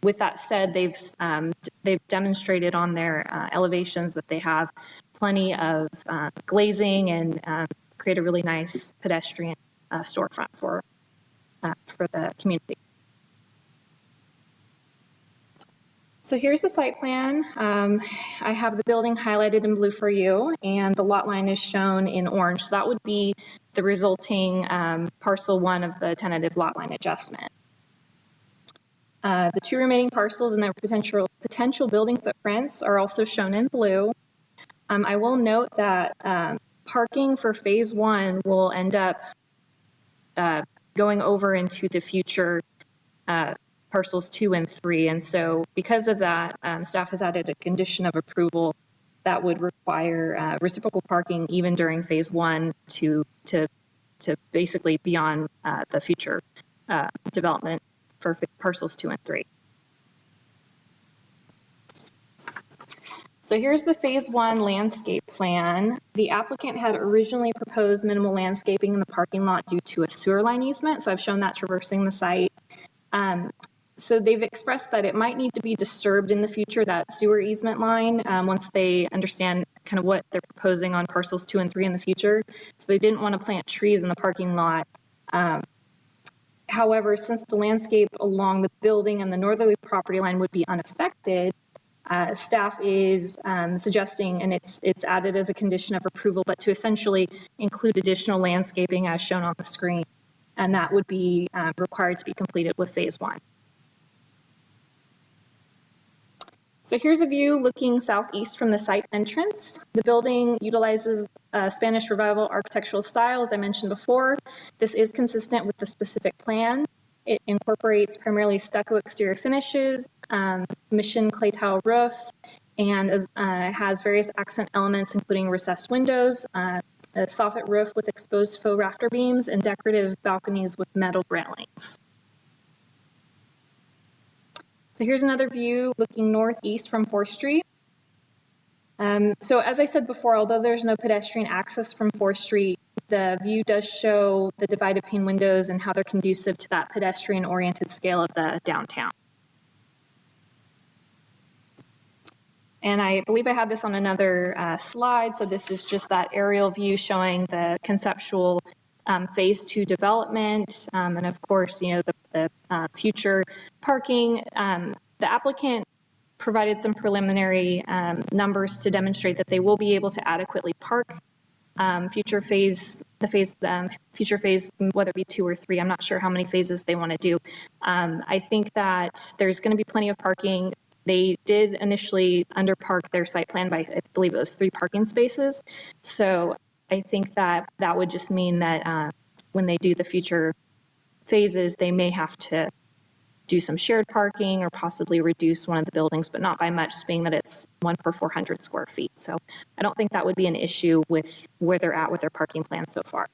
With that said, they've demonstrated on their elevations that they have plenty of glazing and create a really nice pedestrian storefront for the community. So here's the site plan. I have the building highlighted in blue for you, and the lot line is shown in orange. So that would be the resulting parcel 1 of the tentative lot line adjustment. The 2 remaining parcels and their potential building footprints are also shown in blue. I will note that parking for phase 1 will end up going over into the future parcels 2 and 3. And so because of that, staff has added a condition of approval that would require reciprocal parking even during phase 1 to to basically beyond the future development for parcels 2 and 3. So here's the phase 1 landscape plan. The applicant had originally proposed minimal landscaping in the parking lot due to a sewer line easement. So I've shown that traversing the site. So they've expressed that it might need to be disturbed in the future, that sewer easement line, once they understand kind of what they're proposing on parcels 2 and 3 in the future. So they didn't want to plant trees in the parking lot. However, since the landscape along the building and the northerly property line would be unaffected, staff is suggesting, and it's added as a condition of approval, but to essentially include additional landscaping as shown on the screen. And that would be required to be completed with phase 1. So here's a view looking southeast from the site entrance. The building utilizes Spanish Revival architectural style, as I mentioned before. This is consistent with the specific plan. It incorporates primarily stucco exterior finishes, mission clay tile roof, and has various accent elements, including recessed windows, a soffit roof with exposed faux rafter beams, and decorative balconies with metal railings. So here's another view looking northeast from 4th Street. So as I said before, although there's no pedestrian access from 4th Street, the view does show the divided pane windows and how they're conducive to that pedestrian-oriented scale of the downtown. And I believe I had this on another slide. So this is just that aerial view showing the conceptual phase 2 development. And of course, you know, the future parking. The applicant provided some preliminary numbers to demonstrate that they will be able to adequately park future phase, whether it be 2 or 3. I'm not sure how many phases they want to do. I think that there's going to be plenty of parking. They did initially underpark their site plan by, I believe it was 3 parking spaces. So I think that that would just mean that when they do the future phases, they may have to do some shared parking or possibly reduce one of the buildings, but not by much, being that it's 1 per 400 square feet. So I don't think that would be an issue with where they're at with their parking plan so far.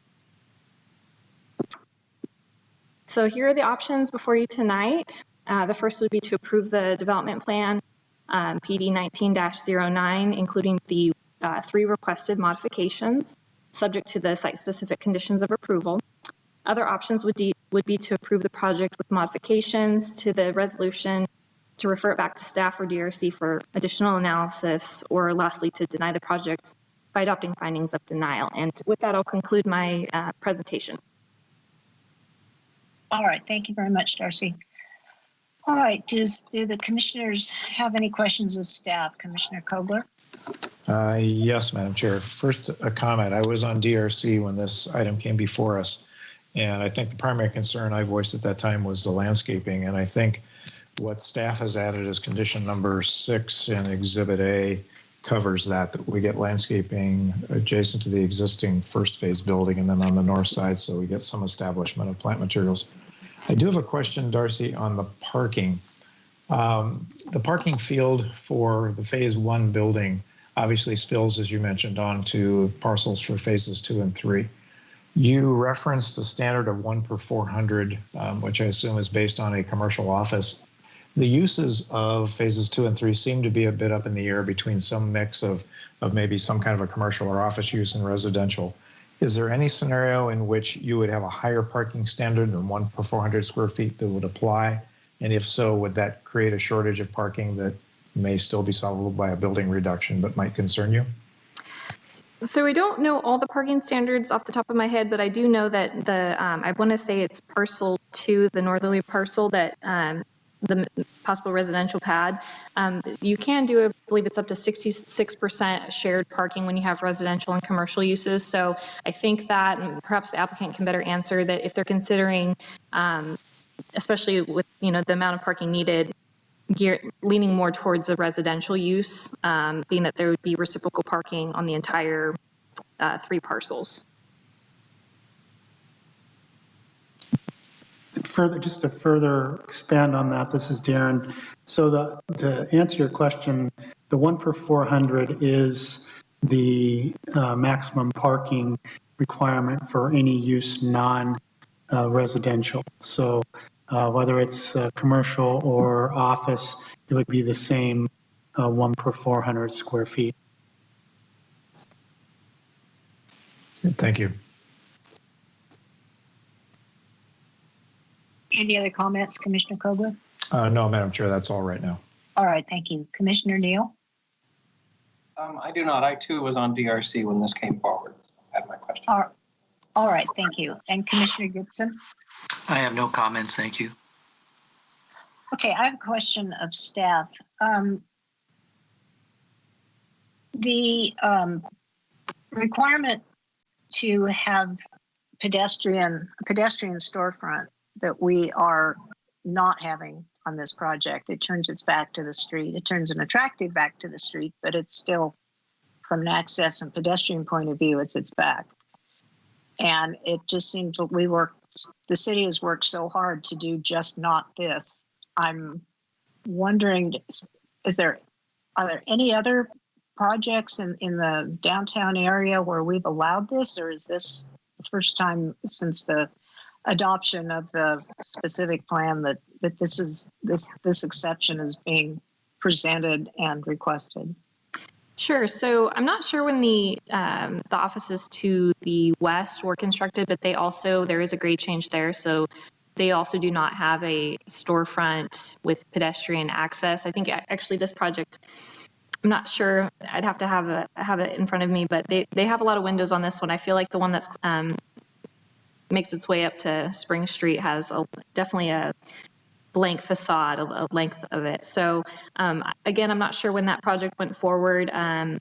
So here are the options before you tonight. The first would be to approve the development plan, PD 19-09, including the 3 requested modifications, subject to the site-specific conditions of approval. Other options would be to approve the project with modifications to the resolution, to refer it back to staff or DRC for additional analysis, or lastly, to deny the project by adopting findings of denial. And with that, I'll conclude my presentation. All right, thank you very much, Darcy. All right, do the commissioners have any questions of staff? Commissioner Kogler? Yes, Madam Chair. First, a comment. I was on DRC when this item came before us, and I think the primary concern I voiced at that time was the landscaping, and I think what staff has added as condition number 6 in Exhibit A covers that we get landscaping adjacent to the existing first phase building and then on the north side, so we get some establishment of plant materials. I do have a question, Darcy, on the parking. The parking field for the phase 1 building obviously spills, as you mentioned, onto parcels for phases 2 and 3. You referenced a standard of 1 per 400, which I assume is based on a commercial office. The uses of phases 2 and 3 seem to be a bit up in the air between some mix of maybe some kind of a commercial or office use and residential. Is there any scenario in which you would have a higher parking standard than 1 per 400 square feet that would apply? And if so, would that create a shortage of parking that may still be solvable by a building reduction but might concern you? So we don't know all the parking standards off the top of my head, but I do know that I want to say it's parcel 2, the northerly parcel, that the possible residential pad. You can do, I believe it's up to 66% shared parking when you have residential and commercial uses. So I think that, and perhaps the applicant can better answer that, if they're considering, especially with, you know, the amount of parking needed, leaning more towards a residential use, being that there would be reciprocal parking on the entire 3 parcels. Just to further expand on that, this is Darren. So to answer your question, the 1 per 400 is the maximum parking requirement for any use non-residential. So whether it's commercial or office, it would be the same 1 per 400 square feet. Thank you. Any other comments, Commissioner Kogler? No, Madam Chair, that's all right now. All right, thank you. Commissioner Neal? I do not. I too was on DRC when this came forward. I have my question. All right, thank you. And Commissioner Gibson? I have no comments, thank you. Okay, I have a question of staff. The requirement to have pedestrian storefront that we are not having on this project, it turns its back to the street. It turns an attractive back to the street, but it's still, from an access and pedestrian point of view, it's its back. And it just seems that the city has worked so hard to do just not this. I'm wondering, are there any other projects in the downtown area where we've allowed this, or is this the first time since the adoption of the specific plan that this exception is being presented and requested? Sure. So I'm not sure when the offices to the west were constructed, but there is a grade change there. So they also do not have a storefront with pedestrian access. I think actually this project, I'm not sure, I'd have to have it in front of me, but they have a lot of windows on this one. I feel like the one that's makes its way up to Spring Street has definitely a blank facade, a length of it. So again, I'm not sure when that project went forward. I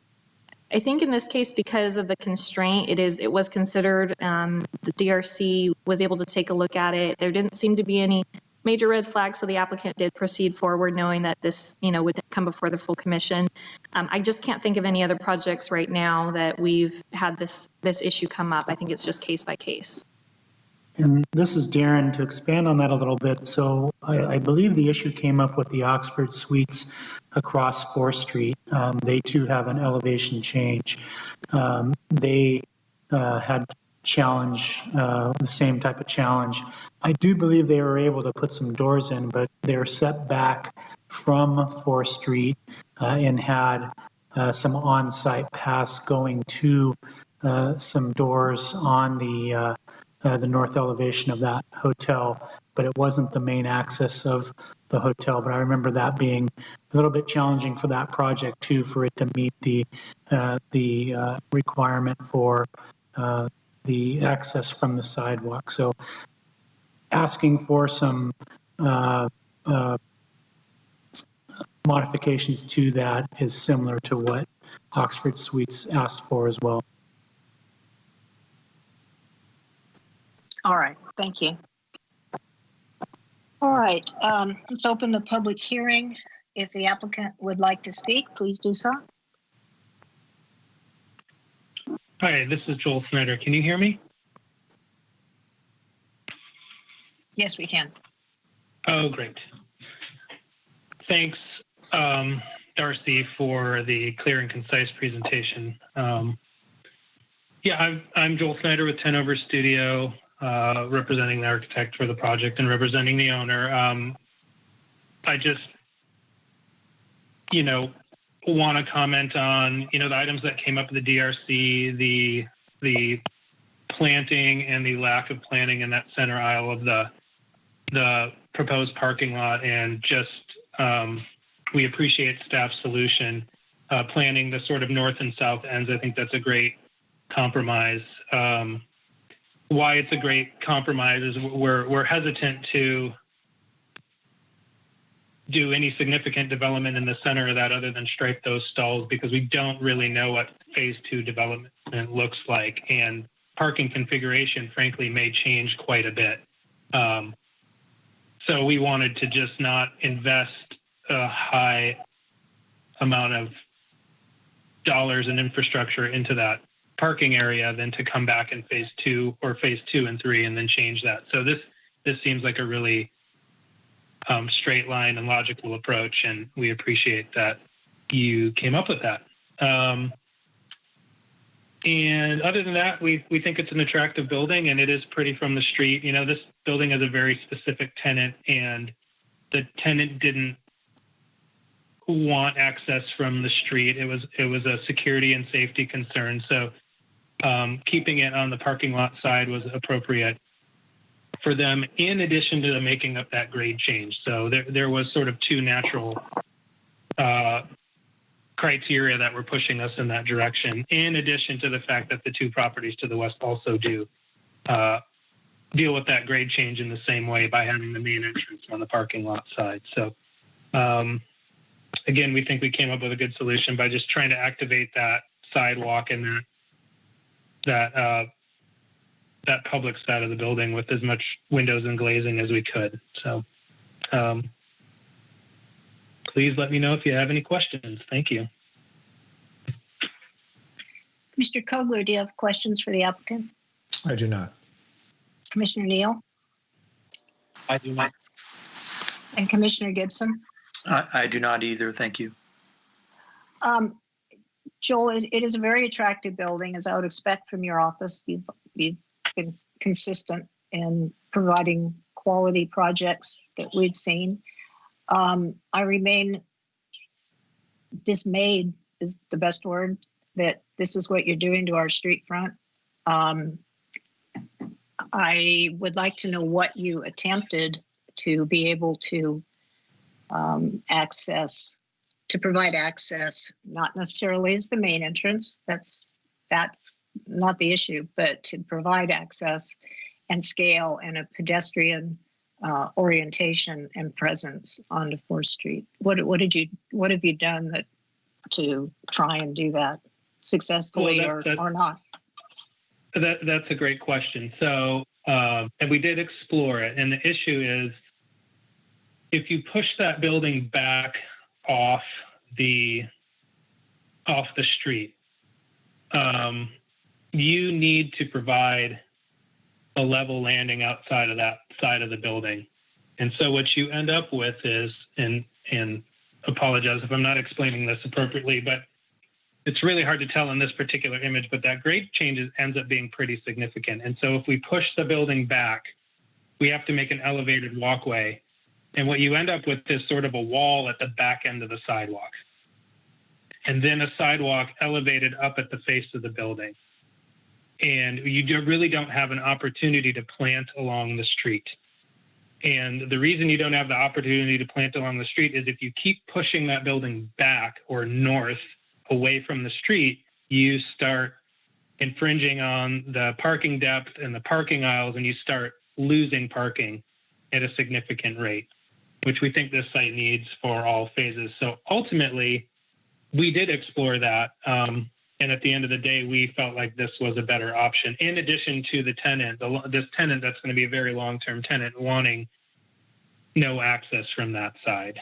think in this case, because of the constraint, it was considered, the DRC was able to take a look at it. There didn't seem to be any major red flags, so the applicant did proceed forward knowing that this, would come before the full commission. I just can't think of any other projects right now that we've had this issue come up. I think it's just case by case. And this is Darren, to expand on that a little bit. So I believe the issue came up with the Oxford Suites across 4th Street. They too have an elevation change. They had the same type of challenge. I do believe they were able to put some doors in, but they're set back from 4th Street and had some on-site paths going to some doors on the north elevation of that hotel, but it wasn't the main access of the hotel. But I remember that being a little bit challenging for that project too, for it to meet the requirement for the access from the sidewalk. So asking for some modifications to that is similar to what Oxford Suites asked for as well. All right, thank you. All right, let's open the public hearing. If the applicant would like to speak, please do so. Hi, this is Joel Snyder. Can you hear me? Yes, we can. Oh, great. Thanks, Darcy, for the clear and concise presentation. Yeah, I'm Joel Snyder with 10 Over Studio, representing the architect for the project and representing the owner. I just, want to comment on, the items that came up at the DRC, the planting and the lack of planting in that center aisle of the proposed parking lot, and just we appreciate staff's solution. Planning the sort of north and south ends, I think that's a great compromise. Why it's a great compromise is we're hesitant to do any significant development in the center of that other than stripe those stalls, because we don't really know what phase 2 development looks like, and parking configuration frankly may change quite a bit. So we wanted to just not invest a high amount of dollars in infrastructure into that parking area than to come back in phase 2 or phase 2 and 3 and then change that. So this seems like a really straight line and logical approach, and we appreciate that you came up with that. And other than that, we think it's an attractive building, and it is pretty from the street. You know, this building has a very specific tenant, and the tenant didn't want access from the street. It was a security and safety concern. So keeping it on the parking lot side was appropriate for them, in addition to making up that grade change. So there was sort of two natural criteria that were pushing us in that direction, in addition to the fact that the two properties to the west also do deal with that grade change in the same way by having the main entrance on the parking lot side. So again, we think we came up with a good solution by just trying to activate that sidewalk and that public side of the building with as much windows and glazing as we could. So please let me know if you have any questions. Thank you. Mr. Kogler, do you have questions for the applicant? I do not. Commissioner Neal I do not. and Commissioner Gibson? I do not either. Thank you. Joel, it is a very attractive building, as I would expect from your office. You've been consistent in providing quality projects that we've seen. I remain dismayed, is the best word, that this is what you're doing to our street front. I would like to know what you attempted to be able to provide access, not necessarily as the main entrance, that's not the issue, but to provide access and scale and a pedestrian orientation and presence onto 4th Street. What have you done to try and do that successfully or not? That's a great question. So, and we did explore it, and the issue is, if you push that building back off the street, you need to provide a level landing outside of that side of the building. And so what you end up with is, and apologize if I'm not explaining this appropriately, but it's really hard to tell in this particular image, but that grade change ends up being pretty significant. And so if we push the building back, we have to make an elevated walkway. And what you end up with is sort of a wall at the back end of the sidewalk. And then a sidewalk elevated up at the face of the building. And you really don't have an opportunity to plant along the street. And the reason you don't have the opportunity to plant along the street is if you keep pushing that building back or north away from the street, you start infringing on the parking depth and the parking aisles, and you start losing parking at a significant rate, which we think this site needs for all phases. So ultimately, we did explore that. And at the end of the day, we felt like this was a better option, in addition to the tenant, this tenant that's going to be a very long-term tenant wanting no access from that side.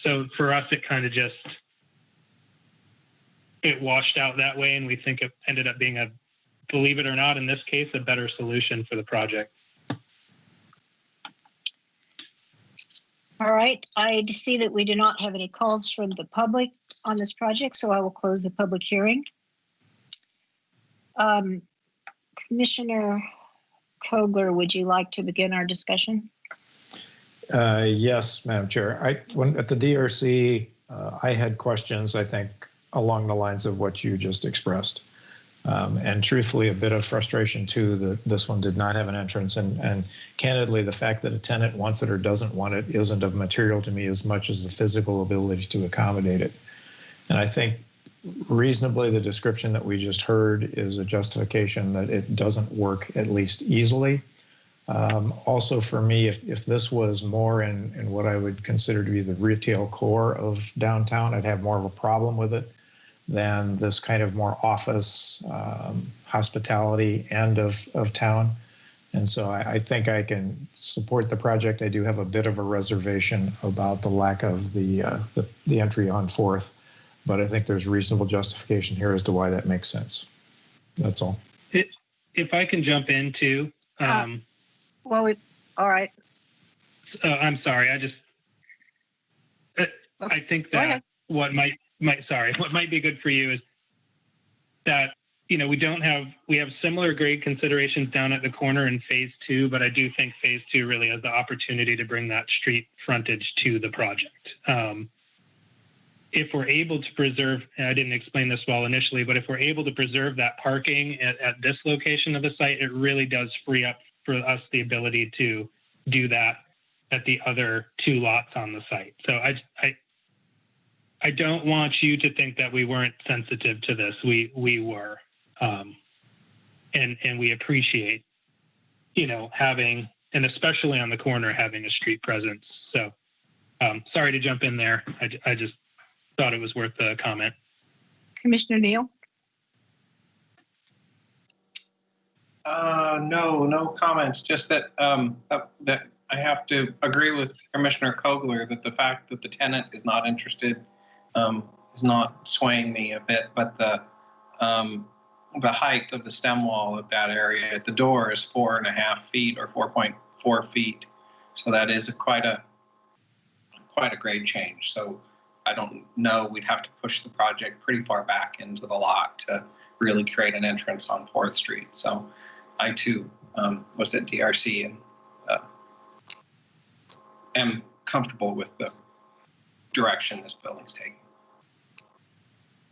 So for us, it kind of just, it washed out that way. And we think it ended up being believe it or not, in this case, a better solution for the project. All right, I see that we do not have any calls from the public on this project, so I will close the public hearing. Commissioner Kogler, would you like to begin our discussion? Yes, Madam Chair. At the DRC, I had questions, I think, along the lines of what you just expressed. And truthfully, a bit of frustration too that this one did not have an entrance. And candidly, the fact that a tenant wants it or doesn't want it isn't of material to me as much as the physical ability to accommodate it. And I think reasonably the description that we just heard is a justification that it doesn't work at least easily. Also for me, if this was more in what I would consider to be the retail core of downtown, I'd have more of a problem with it than this kind of more office hospitality end of town. And so I think I can support the project. I do have a bit of a reservation about the lack of the entry on 4th, but I think there's reasonable justification here as to why that makes sense. That's all. If I can jump in too. All right. I'm sorry. I think that what might be good for you is that, we have similar grade considerations down at the corner in phase 2, but I do think phase 2 really has the opportunity to bring that street frontage to the project. If we're able to preserve, and I didn't explain this well initially, but if we're able to preserve that parking at this location of the site, it really does free up for us the ability to do that at the other 2 lots on the site. So I don't want you to think that we weren't sensitive to this. We were, and we appreciate, having, and especially on the corner, having a street presence. So sorry to jump in there. I just thought it was worth the comment. Commissioner Neal? No comments. Just that that I have to agree with Commissioner Kogler that the fact that the tenant is not interested is not swaying me a bit. But the height of the stem wall of that area at the door is 4.5 feet or 4.4 feet. So that is quite a grade change. So I don't know. We'd have to push the project pretty far back into the lot to really create an entrance on 4th Street. So I too was at DRC and am comfortable with the direction this building's taking.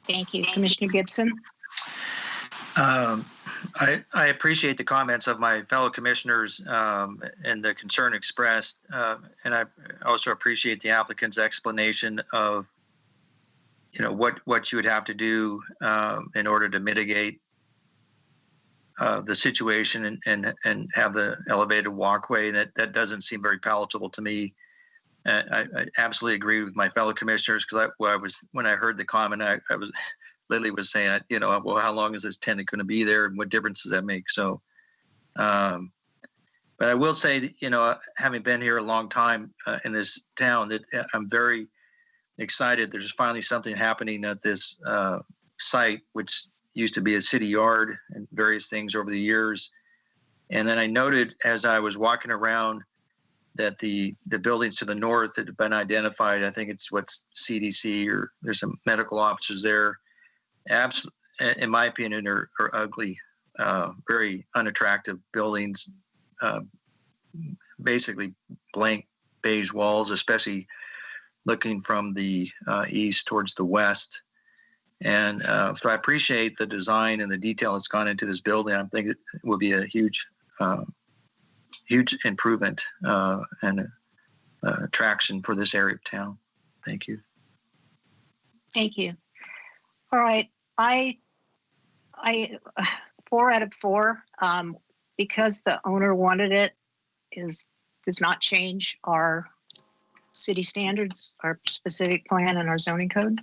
Thank you. Commissioner Gibson? I appreciate the comments of my fellow commissioners and the concern expressed, and I also appreciate the applicant's explanation of, what you would have to do in order to mitigate the situation and have the elevated walkway. That doesn't seem very palatable to me. I absolutely agree with my fellow commissioners, because when I heard the comment, Lily was saying, well, how long is this tenant going to be there, and what difference does that make? So, but I will say that, having been here a long time in this town, that I'm very excited. There's finally something happening at this site, which used to be a city yard and various things over the years. And then I noted as I was walking around that the buildings to the north that have been identified, I think it's what's CDC, or there's some medical offices there, in my opinion, are ugly, very unattractive buildings, basically blank beige walls, especially looking from the east towards the west. And so I appreciate the design and the detail that's gone into this building. I think it will be a huge improvement and attraction for this area of town. Thank you. Thank you. All right. I 4 out of 4, because the owner wanted it, does not change our city standards, our specific plan, and our zoning code.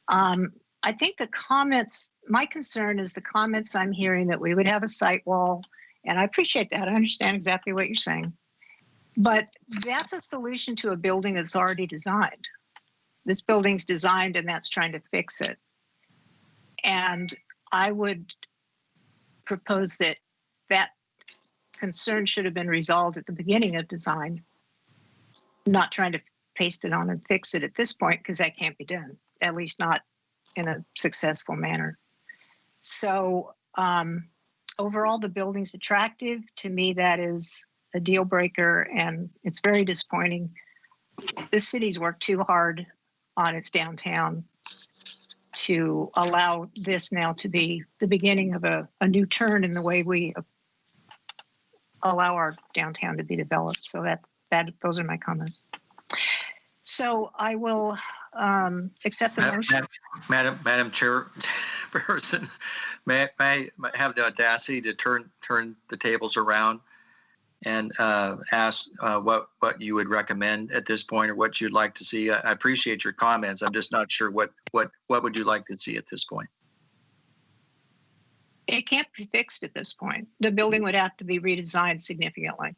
I think the comments, my concern is the comments I'm hearing that we would have a site wall, and I appreciate that. I understand exactly what you're saying. But that's a solution to a building that's already designed. This building's designed, and that's trying to fix it. And I would propose that concern should have been resolved at the beginning of design, not trying to paste it on and fix it at this point, because that can't be done, at least not in a successful manner. So overall, the building's attractive. To me, that is a deal breaker, and it's very disappointing. This city's worked too hard on its downtown to allow this now to be the beginning of a new turn in the way we allow our downtown to be developed. So those are my comments. So I will accept the motion. Madam Chairperson, may I have the audacity to turn the tables around and ask what you would recommend at this point, or what you'd like to see? I appreciate your comments. I'm just not sure what would you like to see at this point? It can't be fixed at this point. The building would have to be redesigned significantly.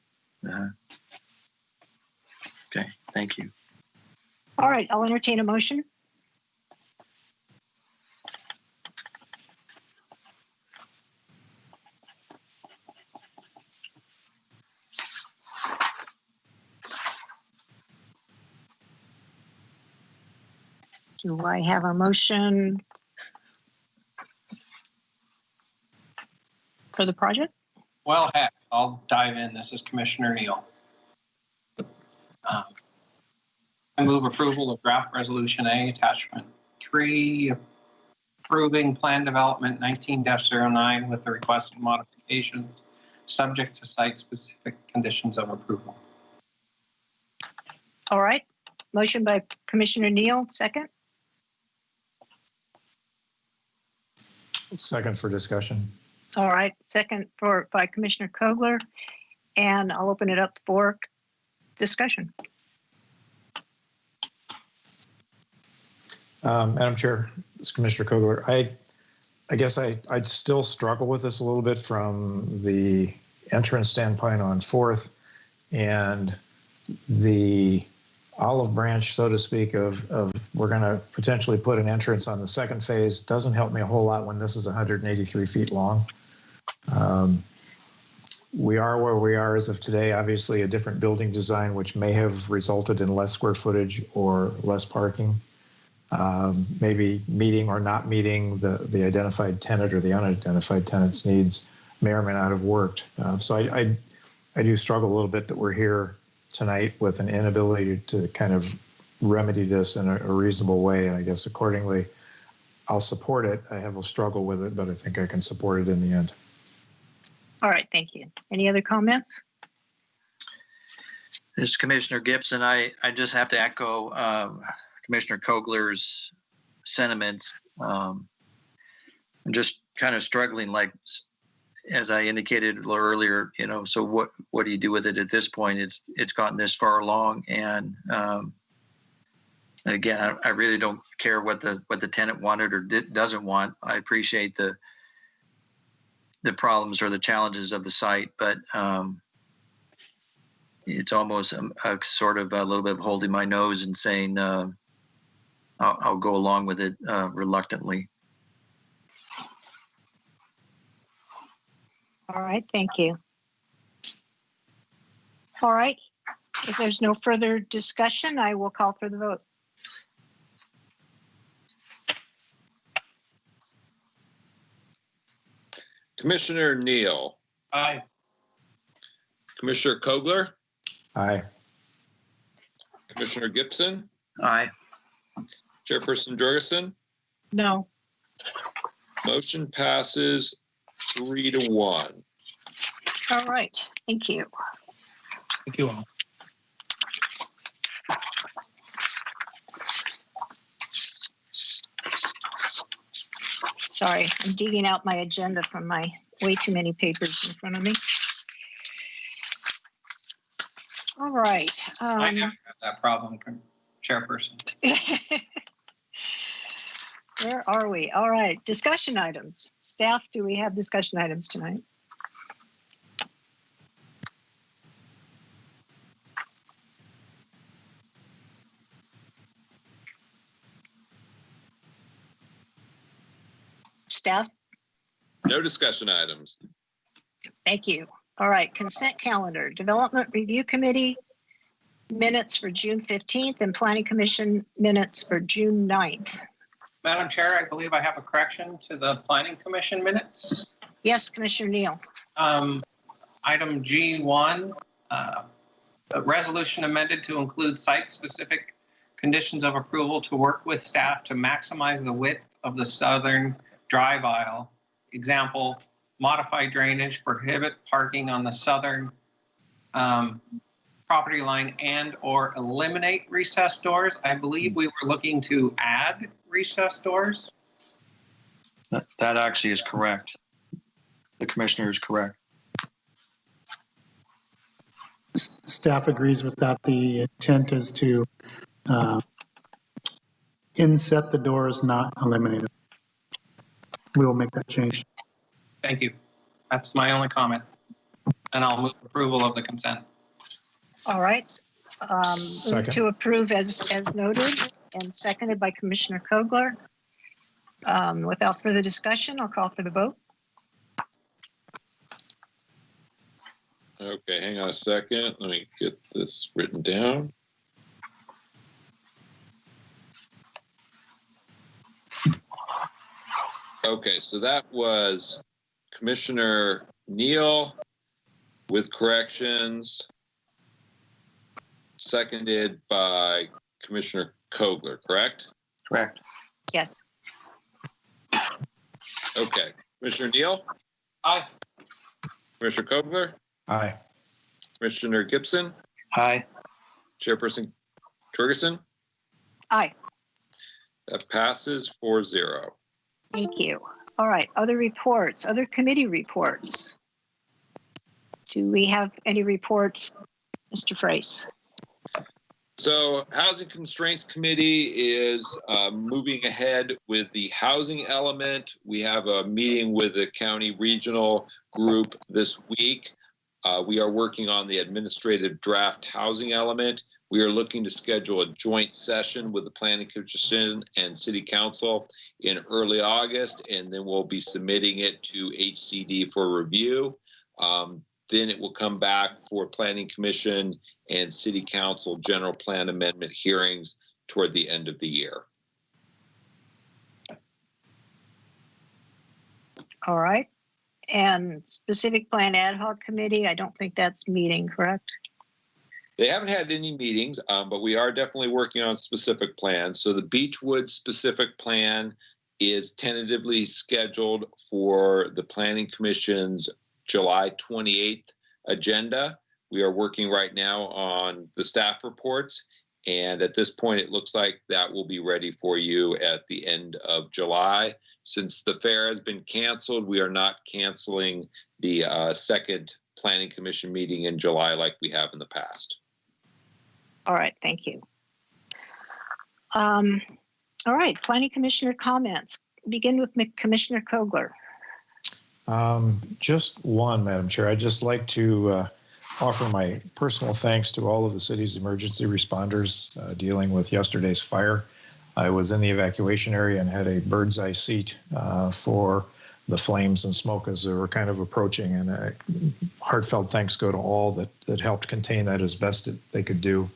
Okay, thank you. All right, I'll entertain a motion. Do I have a motion for the project? Well, heck, I'll dive in. This is Commissioner Neal. I move approval of draft resolution A, attachment 3, approving plan development 19-09 with the requested modifications, subject to site-specific conditions of approval. All right. Motion by Commissioner Neal, second. Second for discussion. All right, second by Commissioner Kogler, and I'll open it up for discussion. Madam Chair, this is Commissioner Kogler. I guess I'd still struggle with this a little bit from the entrance standpoint on 4th and the olive branch, so to speak, of we're going to potentially put an entrance on the second phase. Doesn't help me a whole lot when this is 183 feet long. We are where we are as of today, obviously a different building design, which may have resulted in less square footage or less parking. Maybe meeting or not meeting the identified tenant or the unidentified tenant's needs may or may not have worked. So I do struggle a little bit that we're here tonight with an inability to kind of remedy this in a reasonable way. And I guess accordingly, I'll support it. I have a struggle with it, but I think I can support it in the end. All right, thank you. Any other comments? This is Commissioner Gibson. I just have to echo Commissioner Kogler's sentiments. I'm just kind of struggling, like, as I indicated a little earlier, so what do you do with it at this point? It's gotten this far along. And again, I really don't care what the tenant wanted or doesn't want. I appreciate the problems or the challenges of the site, but it's almost a sort of a little bit of holding my nose and saying I'll go along with it reluctantly. All right, thank you. All right, if there's no further discussion, I will call for the vote. Commissioner Neal. Aye. Commissioner Kogler. Aye. Commissioner Gibson. Aye. Chairperson Jorgensen. No. Motion passes 3-1. All right, thank you. Thank you all. Sorry, I'm digging out my agenda from my way too many papers in front of me. All right. I never have that problem, Chairperson. Where are we? All right, discussion items. Staff, do we have discussion items tonight? Staff? No discussion items. Thank you. All right, consent calendar, Development Review Committee minutes for June 15th and Planning Commission minutes for June 9th. Madam Chair, I believe I have a correction to the Planning Commission minutes. Yes, Commissioner Neal. Item G1, a resolution amended to include site-specific conditions of approval to work with staff to maximize the width of the southern drive aisle. Example, modify drainage, prohibit parking on the southern property line and or eliminate recessed doors. I believe we were looking to add recessed doors. That actually is correct. The commissioner is correct. Staff agrees with that. The intent is to inset the doors, not eliminate them. We will make that change. Thank you. That's my only comment. And I'll move approval of the consent. All right. Move Second. to approve as noted and seconded by Commissioner Kogler. Without further discussion, I'll call for the vote. Okay, hang on a second. Let me get this written down. Okay, so that was Commissioner Neal with corrections, seconded by Commissioner Kogler, correct? Correct. Yes. Okay. Commissioner Neal? Aye. Commissioner Kogler? Aye. Commissioner Gibson? Aye. Chairperson Torgerson? Aye. That passes 4-0. Thank you. All right, other reports, other committee reports. Do we have any reports, Mr. Frace? So Housing Constraints Committee is moving ahead with the housing element. We have a meeting with the county regional group this week. We are working on the administrative draft housing element. We are looking to schedule a joint session with the Planning Commission and City Council in early August, and then we'll be submitting it to HCD for review. Then it will come back for Planning Commission and City Council general plan amendment hearings toward the end of the year. All right. And specific plan ad hoc committee, I don't think that's meeting, correct? They haven't had any meetings, but we are definitely working on specific plans. So the Beechwood specific plan is tentatively scheduled for the Planning Commission's July 28th agenda. We are working right now on the staff reports, and at this point, it looks like that will be ready for you at the end of July. Since the fair has been canceled, we are not canceling the second Planning Commission meeting in July like we have in the past. All right, thank you. All right, Planning Commissioner comments. Begin with Commissioner Kogler. Just one, Madam Chair. I'd just like to offer my personal thanks to all of the city's emergency responders dealing with yesterday's fire. I was in the evacuation area and had a bird's eye seat for the flames and smoke as they were kind of approaching, and heartfelt thanks go to all that helped contain that as best they could do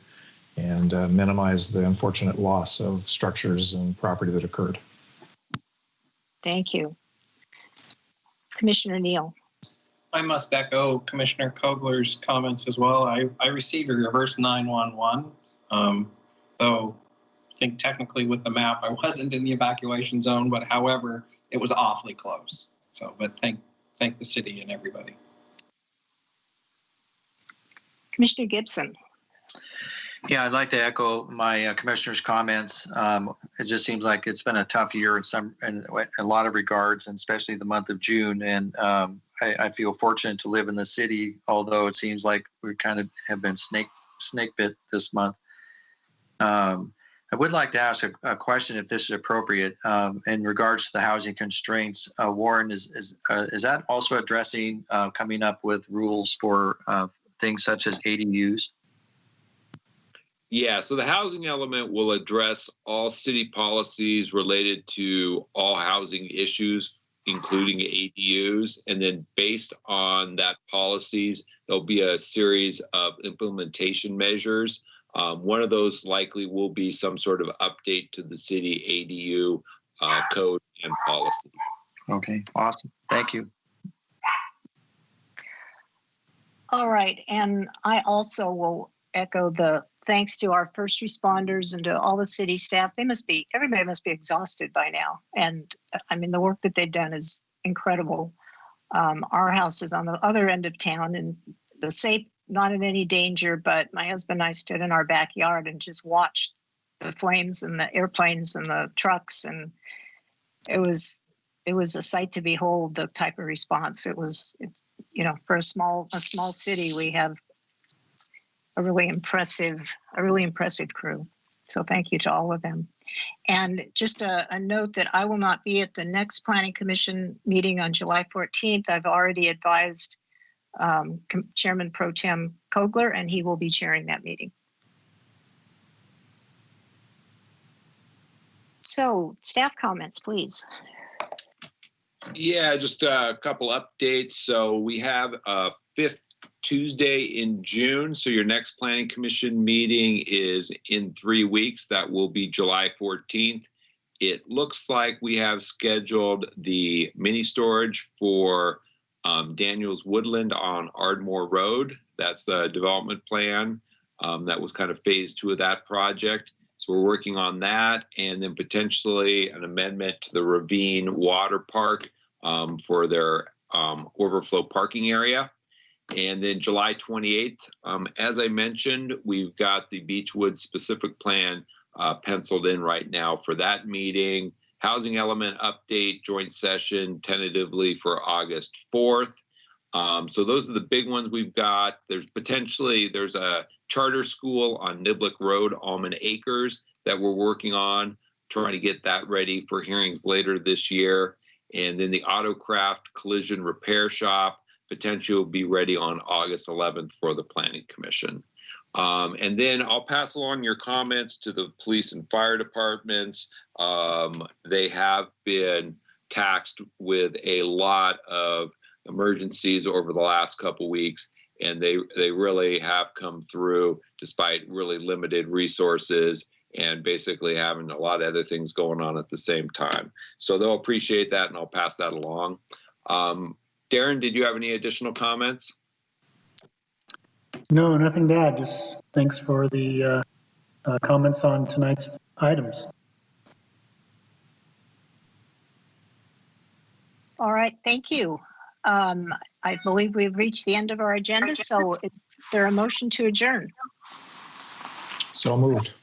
and minimize the unfortunate loss of structures and property that occurred. Thank you. Commissioner Neal. I must echo Commissioner Kogler's comments as well. I received a reverse 911, though I think technically with the map I wasn't in the evacuation zone, but however, it was awfully close. So, but thank the city and everybody. Commissioner Gibson. Yeah, I'd like to echo my commissioner's comments. It just seems like it's been a tough year in a lot of regards, and especially the month of June. And I feel fortunate to live in the city, although it seems like we kind of have been snake bit this month. I would like to ask a question, if this is appropriate, in regards to the housing constraints. Warren, is that also addressing coming up with rules for things such as ADUs? Yeah, so the housing element will address all city policies related to all housing issues, including ADUs. And then based on that policies, there'll be a series of implementation measures. One of those likely will be some sort of update to the city ADU code and policy. Okay, awesome. Thank you. All right, and I also will echo the thanks to our first responders and to all the city staff. Everybody must be exhausted by now. And I mean, the work that they've done is incredible. Our house is on the other end of town and the safe, not in any danger, but my husband and I stood in our backyard and just watched the flames and the airplanes and the trucks. And it was a sight to behold, the type of response. It was, for a small city, we have a really impressive crew. So thank you to all of them. And just a note that I will not be at the next Planning Commission meeting on July 14th. I've already advised Chairman Pro Tem Kogler, and he will be chairing that meeting. So staff comments, please. Yeah, just a couple updates. So we have a 5th Tuesday in June. So your next Planning Commission meeting is in 3 weeks. That will be July 14th. It looks like we have scheduled the mini storage for Daniels Woodland on Ardmore Road. That's the development plan. That was kind of phase 2 of that project. So we're working on that, and then potentially an amendment to the Ravine Water Park for their overflow parking area. And then July 28th, as I mentioned, we've got the Beechwood specific plan penciled in right now for that meeting. Housing element update joint session tentatively for August 4th. So those are the big ones we've got. There's a charter school on Niblick Road, Almond Acres, that we're working on, trying to get that ready for hearings later this year. And then the Autocraft Collision Repair Shop potentially will be ready on August 11th for the Planning Commission. And then I'll pass along your comments to the police and fire departments. They have been taxed with a lot of emergencies over the last couple weeks, and they really have come through despite really limited resources and basically having a lot of other things going on at the same time. So they'll appreciate that, and I'll pass that along. Darren, did you have any additional comments? No, nothing to add. Just thanks for the comments on tonight's items. All right, thank you. I believe we've reached the end of our agenda, so is there a motion to adjourn? So moved.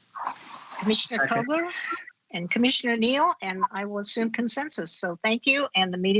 Commissioner Kogler and Commissioner Neal, and I will assume consensus. So thank you, and the meeting